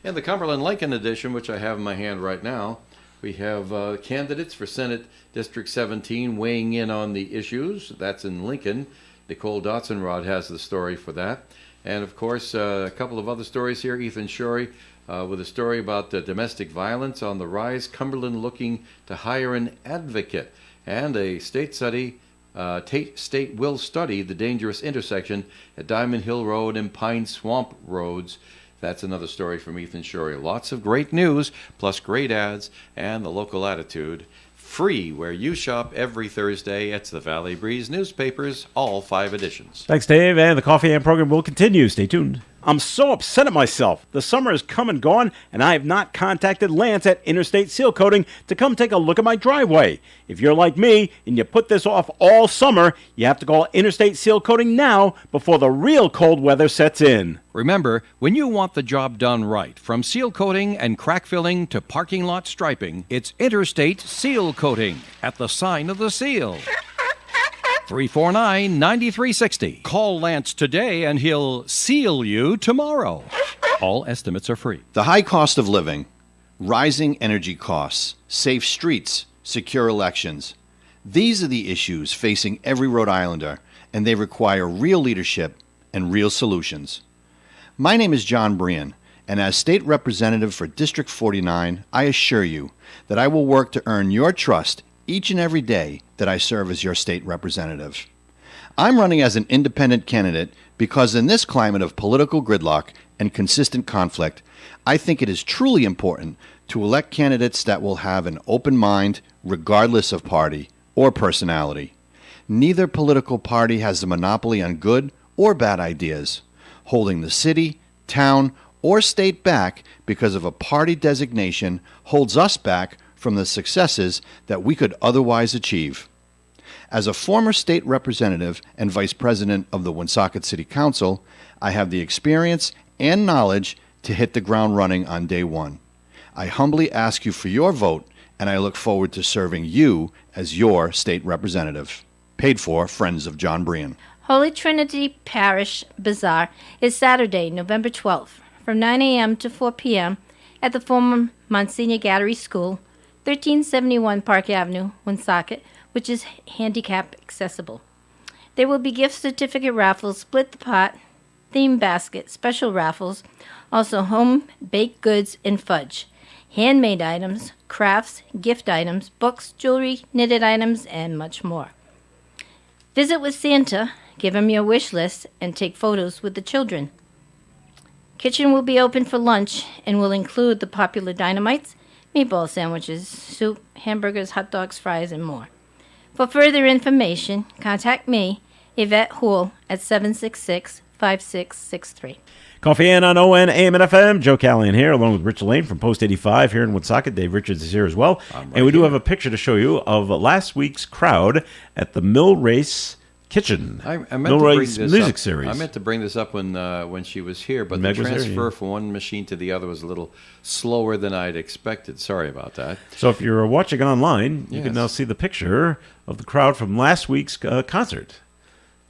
In the Cumberland Lincoln edition, which I have in my hand right now, we have candidates for Senate District 17 weighing in on the issues. That's in Lincoln. Nicole Dotson-Rod has the story for that. And, of course, a couple of other stories here. Ethan Shorey with a story about domestic violence on the rise. Cumberland looking to hire an advocate. And a state study, state will study the dangerous intersection at Diamond Hill Road and Pine Swamp Roads. That's another story from Ethan Shorey. Lots of great news, plus great ads, and the local attitude. Free where you shop every Thursday. It's the Valley Breeze newspapers, all 5 editions. Thanks, Dave, and the Coffee and program will continue. Stay tuned. I'm so upset at myself. The summer has come and gone, and I have not contacted Lance at Interstate Seal Coating to come take a look at my driveway. If you're like me and you put this off all summer, you have to call Interstate Seal Coating now before the real cold weather sets in. Remember, when you want the job done right, from seal coating and crack filling to parking lot striping, it's Interstate Seal Coating at the sign of the seal. 349-9360. Call Lance today and he'll seal you tomorrow. All estimates are free. The high cost of living, rising energy costs, safe streets, secure elections. These are the issues facing every Rhode Islander, and they require real leadership and real solutions. My name is John Brian, and as State Representative for District 49, I assure you that I will work to earn your trust each and every day that I serve as your state representative. I'm running as an independent candidate because in this climate of political gridlock and consistent conflict, I think it is truly important to elect candidates that will have an open mind regardless of party or personality. Neither political party has the monopoly on good or bad ideas, holding the city, town, or state back because of a party designation holds us back from the successes that we could otherwise achieve. As a former state representative and vice president of the Woonsocket City Council, I have the experience and knowledge to hit the ground running on day one. I humbly ask you for your vote, and I look forward to serving you as your state representative. Paid for, Friends of John Brian. Holy Trinity Parish Bazaar is Saturday, November 12th, from 9 a.m. to 4 p.m. at the former Monsignor Gattery School, 1371 Park Avenue, Woonsocket, which is handicap accessible. There will be gift certificate raffles, split the pot, theme basket, special raffles, also home baked goods and fudge, handmade items, crafts, gift items, books, jewelry, knitted items, and much more. Visit with Santa, give him your wish list, and take photos with the children. Kitchen will be open for lunch and will include the popular dynamites, meatball sandwiches, soup, hamburgers, hot dogs, fries, and more. For further information, contact me, Yvette Houle, at 766-5663. Coffee and on ON, AM, and FM. Joe Callahan here, along with Rich Lane from Post 85 here in Woonsocket. Dave Richards is here as well. And we do have a picture to show you of last week's crowd at the Mill Race Kitchen. I meant Mill to Race bring this Music up. Series. I meant to bring this up when she was here, but Meg the was there, transfer yeah. from one machine to the other was a little slower than I'd expected. Sorry about that. So if you're watching online, you Yes. can now see the picture of the crowd from last week's concert.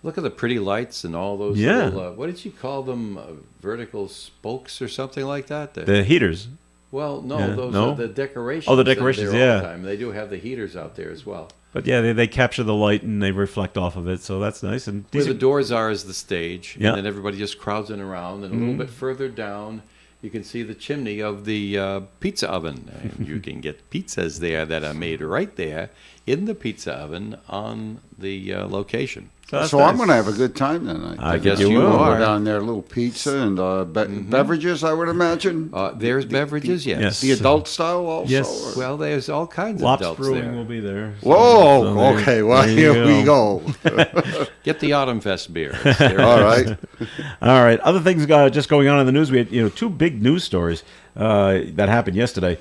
Look at the pretty lights and all those Yeah. little, what did you call them? Vertical spokes or something like that? The heaters. Well, no, Yeah, those no? are the decorations. Oh, the that are decorations, there all yeah. the time. They do have the heaters out there as well. But yeah, they capture the light and they reflect off of it, so that's nice. And Where these the are- doors are is the stage, Yeah. and then everybody just crowds in around. And a little bit further down, you can see the chimney of the pizza oven. And you can get pizzas there that are made right there in the pizza oven on the location. that's So I'm nice. going to have a good time tonight. I guess you you will. are. Go down there, a little pizza and beverages, I would imagine. There's beverages, yes. Yes. The adult style also? Yes. or- Well, there's all kinds of Lops adults Brewing there. will be there. Whoa, So there- okay, well, there you here we go. Get the Autumn Fest beer. It's there. All right. All right. Other things just going on in the news. We had two big news stories that happened yesterday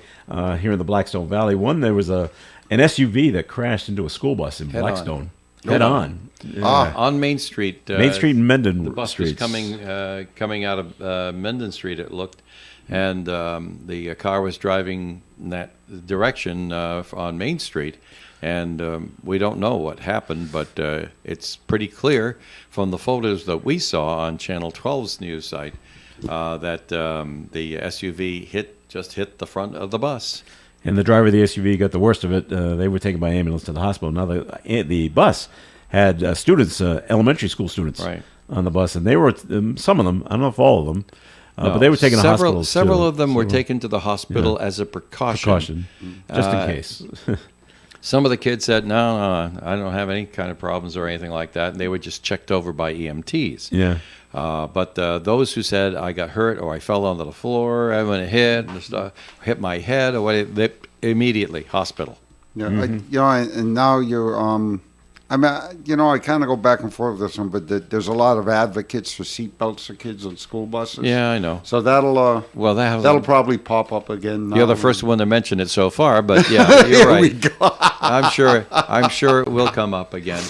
here in the Blackstone Valley. One, there was an SUV that crashed into a school bus in Head on. Blackstone. Head on. On Main Street. Main Street and Menden The bus Streets. was coming out of Menden Street, it looked, and the car was driving in that direction on Main Street. And we don't know what happened, but it's pretty clear from the photos that we saw on Channel 12's news site that the SUV just hit the front of the bus. And the driver of the SUV got the worst of it. They were taken by ambulance to the hospital. Now the bus had students, elementary school students, Right. on the bus, and they were some of them. I don't know if all of them, No, but they were taken to several, hospitals. Several too. of them were So, taken to the hospital as a precaution. just in case. Some of the kids said, no, I don't have any kind of problems or anything like that. And they were just checked over by EMTs. Yeah. But those who said, I got hurt or I fell onto the floor, I went hit, hit my head, or what, they immediately hospital. Yeah, and now you're, I mean, I kind of go back and forth with this one, but there's a lot of advocates for seatbelts for kids on school buses. Yeah, I know. So that'll probably pop up again. You're the first one to mention it so far, but yeah, you're right. we go. I'm sure it will come up again.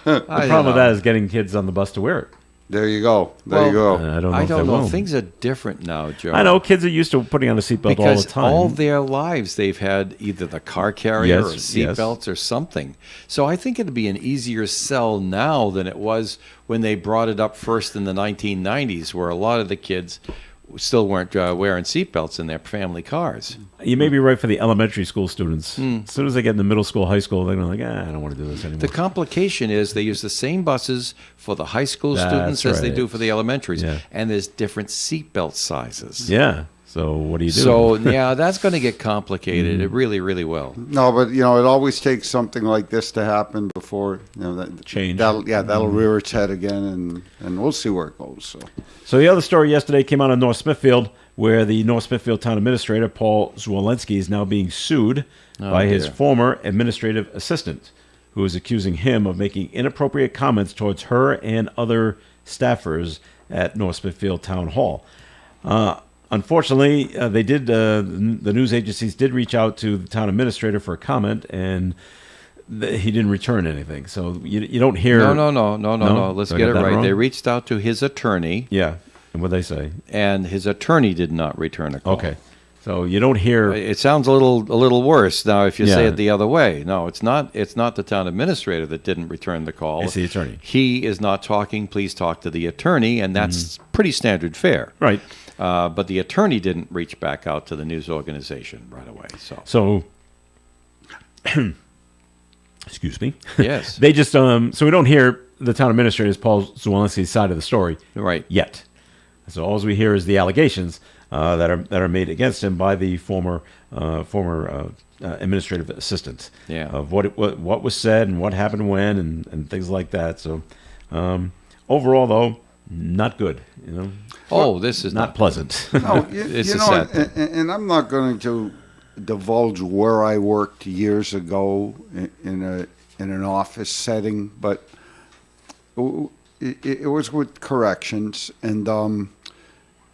The problem with that is getting kids on the bus to wear it. There you go. There you go. I don't know. I if don't they know. will. Things are different now, Joe. I know kids are used to putting on a seatbelt all Because the time. all their lives they've had either the car carrier or Yes, yes. seatbelts or something. So I think it'd be an easier sell now than it was when they brought it up first in the 1990s, where a lot of the kids still weren't wearing seatbelts in their family cars. You may be right for the elementary school students. Hmm. As soon as they get into middle school, high school, they're like, I don't want to do this anymore. The complication is they use the same buses for the high school That's students as they right. do for the elementaries, Yeah. and there's different seatbelt sizes. Yeah. So what do you do? So yeah, that's going to get complicated. Mm-hmm. It really, really will. No, but it always takes something like this to happen before that Change. That'll rear its head again, and we'll see where it goes. So the other story yesterday came out of North Smithfield, where the North Smithfield town administrator, Paul Zwolensky, is now being sued by his dear. former administrative assistant, who is accusing him of making inappropriate comments towards her and other staffers at North Smithfield Town Hall. Unfortunately, they did. The news agencies did reach out to the town administrator for a comment, and he didn't return anything. So you don't hear. No. Let's Did I get it that right. wrong? They reached out to his attorney, Yeah, and what they say? and his attorney did not return a call. Okay, so you don't hear. It sounds a little worse now if you say Yeah. it the other way. No, it's not. It's not the town administrator that didn't return the call. It's the attorney. He is not talking. Please talk to the attorney, and that's pretty standard fare. Right. But the attorney didn't reach back out to the news organization right away. So, excuse me. Yes. They just so we don't hear the town administrator's Paul Zwolensky's side of the story Right. yet. So all we hear is the allegations that are made against him by the former administrative assistant. Yeah. Of what was said and what happened when and things like that. So overall, though, not good. Oh, this is not pleasant. No, It's you a know, sad thing. and I'm not going to divulge where I worked years ago in an office setting, but it was with corrections, and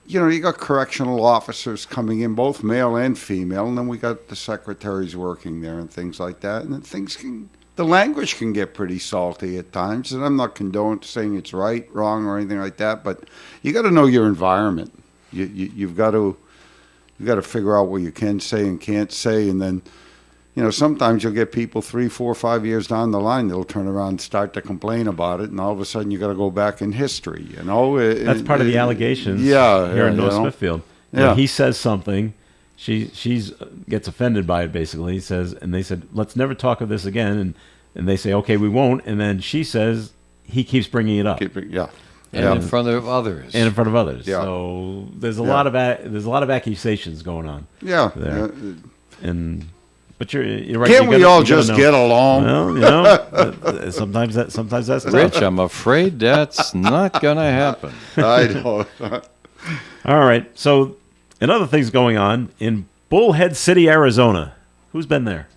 you got correctional officers coming in, both male and female, and then we got the secretaries working there and things like that, and the language can get pretty salty at times, and I'm not saying it's right, wrong, or anything like that, but you got to know your environment. You've got to figure out what you can say and can't say, and then sometimes you'll get people 3, 4, 5 years down the line that'll turn around and start to complain about it, and all of a sudden you got to go back in history. That's part of the allegations. Yeah, Here in North you know. Smithfield. Yeah. He says something, she's gets offended by it basically. He says, and they said, let's never talk of this again. And they say, okay, we won't. And then she says he keeps bringing it up. And in front of others. And in front of others. Yeah. So there's a lot of accusations going on. Yeah. There. But you're right. Can't we all just get along? Well, sometimes that's tough. Rich, I'm afraid that's not going to happen. I know. All right. So, another thing's going on in Bullhead City, Arizona. Who's been there?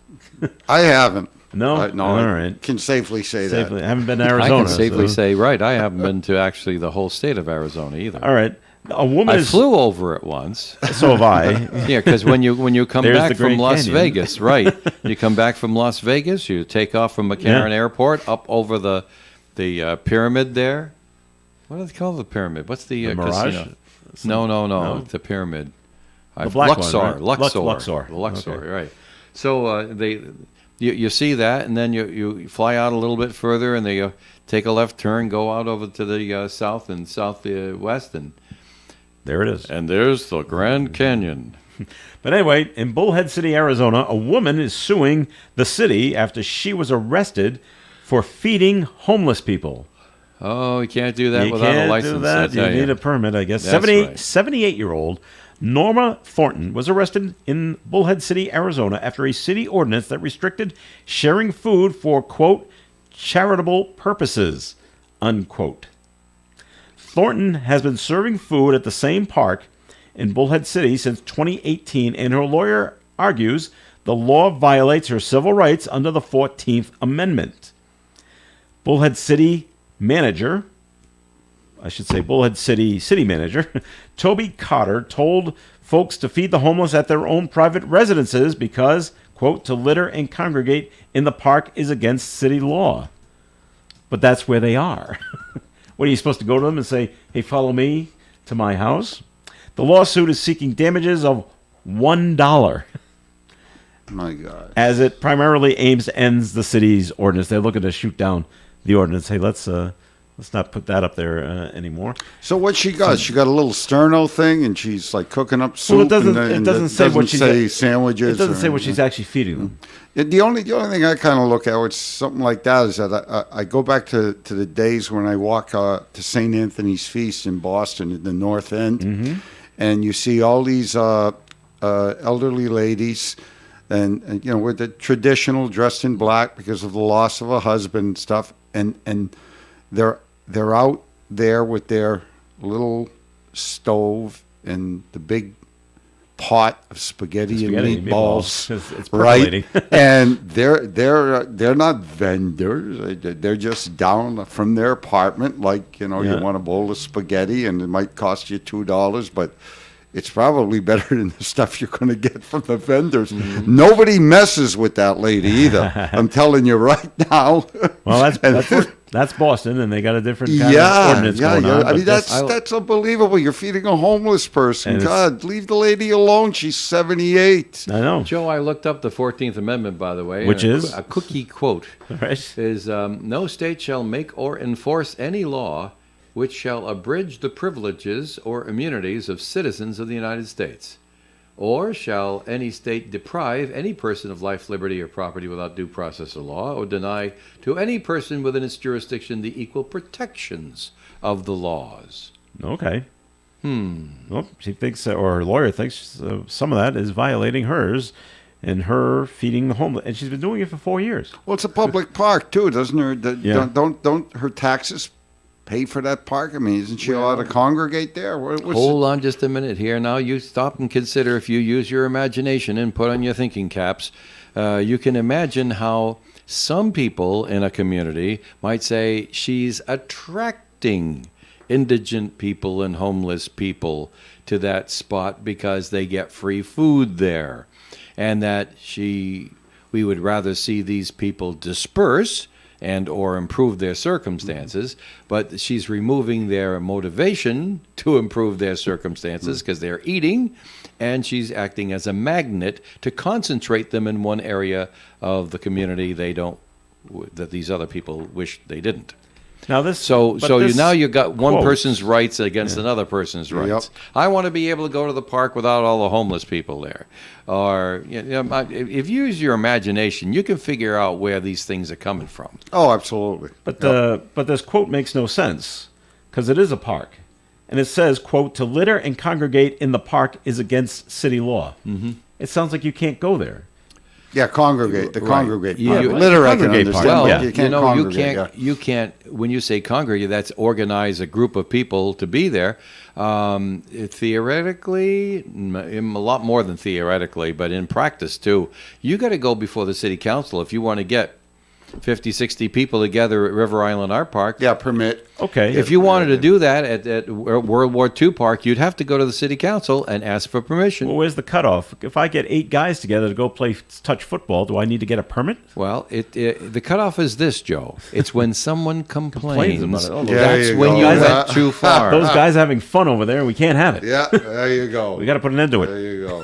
I haven't. No? No. All I right. can safely say I haven't been to I Arizona. can safely say, right, I haven't been to actually the whole state of Arizona either. All right. A woman I flew over it once. So have I. Yeah, because when you come There's back the from Grand Las Canyon. Vegas, right? You come back from Las Vegas, you take off from McCarran Airport up over the pyramid there. What do they call the pyramid? What's the Mirage? casino? No, the pyramid. The black Luxor, one, right? Luxor, Luxor. okay. Right. So you see that, and then you fly out a little bit further, and they take a left turn, go out over to the south and southwest, and there it is. And there's the Grand Canyon. But anyway, in Bullhead City, Arizona, a woman is suing the city after she was arrested for feeding homeless people. Oh, you can't do that You without can't a license. do that. You need a permit, I guess. That's right. 78-year-old Norma Thornton was arrested in Bullhead City, Arizona, after a city ordinance that restricted sharing food for, quote, charitable purposes, unquote. Thornton has been serving food at the same park in Bullhead City since 2018, and her lawyer argues the law violates her civil rights under the 14th Amendment. Bullhead City manager, Bullhead City manager, Toby Cotter, told folks to feed the homeless at their own private residences because, quote, to litter and congregate in the park is against city law. But that's where they are. What, are you supposed to go to them and say, hey, follow me to my house? The lawsuit is seeking damages of $1. My God. As it primarily aims to end the city's ordinance. They're looking to shoot down the ordinance. Hey, let's not put that up there anymore. So what she got? She got a little sterno thing, and she's like cooking up soup. Well, it doesn't. and It doesn't say what she's. sandwiches. It doesn't say or- what she's actually feeding them. The only thing I kind of look at with something like that is that I go back to the days when I walk to St. Anthony's Feast in Boston at the North End, and you see all these elderly ladies, and with the traditional dressed in black because of the loss of a husband and stuff, and they're out there with their little stove and the big pot of spaghetti and meatballs, It's right? percolating. And they're not vendors. They're just down from their apartment, like you want a bowl of spaghetti, and it might cost you $2, but it's probably better than the stuff you're going to get from the vendors. Nobody messes with that lady either. I'm telling you right now. Well, that's Boston, and they got a different kind of ordinance going on. I mean, but that's unbelievable. You're feeding a homeless person. And God, leave the lady alone. She's 78. I know. Joe, I looked up the 14th Amendment, by the way. Which and is? a cookie quote. Right. Is no state shall make or enforce any law which shall abridge the privileges or immunities of citizens of the United States, or shall any state deprive any person of life, liberty, or property without due process of law, or deny to any person within its jurisdiction the equal protections of the laws. Okay. Well, she thinks, or her lawyer thinks, some of that is violating hers, and her feeding the homeless, and she's been doing it for 4 years. Well, it's a public park too, doesn't her? Don't her taxes pay for that park? I mean, isn't she allowed to congregate there? Hold on just a minute here. Now you stop and consider, if you use your imagination and put on your thinking caps, you can imagine how some people in a community might say she's attracting indigent people and homeless people to that spot because they get free food there, and that we would rather see these people disperse and or improve their circumstances, but she's removing their motivation to improve their circumstances because they're eating, and she's acting as a magnet to concentrate them in one area of the community that these other people wish they didn't. Now this, So but so this now you got one quote- person's rights against another person's rights. I want to be able to go to the park without all the homeless people there. Or if you use your imagination, you can figure out where these things are coming from. Oh, absolutely. But but this quote makes no sense because it is a park, and it says, "quote To litter and congregate in the park is against city law." Mm-hmm. It sounds like you can't go there. Yeah, congregate. The Right. congregate. You- Litter, I can congregate understand. part. Well, but you can't congregate. you can't. When you say congregate, that's organize a group of people to be there. Theoretically, a lot more than theoretically, but in practice too, you got to go before the city council if you want to get 50, 60 people together at River Island Art Park. Yeah, permit. Okay. If you wanted to do that at World War II Park, you'd have to go to the city council and ask for permission. Well, where's the cutoff? If I get 8 guys together to go play touch football, do I need to get a permit? Well, the cutoff is this, Joe. It's when someone complains. about it. Oh, That's there you when go. you Yeah. went too far. Those guys are having fun over there, and we can't have it. Yeah, there you go. We got to put an end to it. There you go.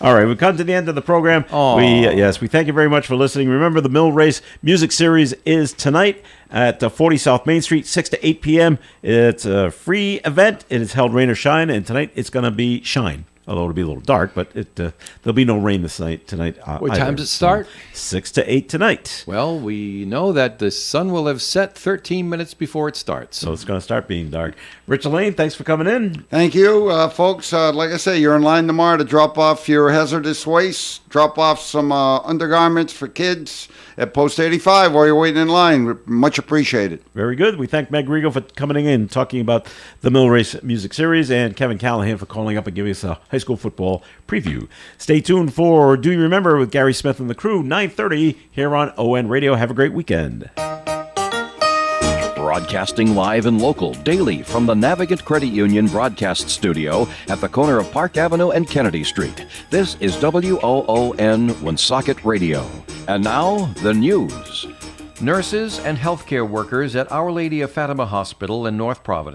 All right, we've come to the end of the program. Aw. We thank you very much for listening. Remember, the Mill Race Music Series is tonight at 40 South Main Street, 6 to 8 p.m. It's a free event. It is held rain or shine, and tonight it's going to be shine. Although it'll be a little dark, but there'll be no rain tonight. What either. time does it start? 6 to 8 tonight. Well, we know that the sun will have set 13 minutes before it starts. So it's going to start being dark. Rich Lane, thanks for coming in. Thank you, folks. Like I say, you're in line tomorrow to drop off your hazardous waste, drop off some undergarments for kids at Post 85 while you're waiting in line. Much appreciated. Very good. We thank Meg Rigo for coming in, talking about the Mill Race Music Series, and Kevin Callahan for calling up and giving us a high school football preview. Stay tuned for Do You Remember with Gary Smith and the crew, 9:30 here on ON Radio. Have a great weekend. Broadcasting live and local daily from the Navigant Credit Union broadcast studio at the corner of Park Avenue and Kennedy Street. This is WOON Woonsocket Radio. And now, the news. Nurses and healthcare workers at Our Lady of Fatima Hospital in North Providence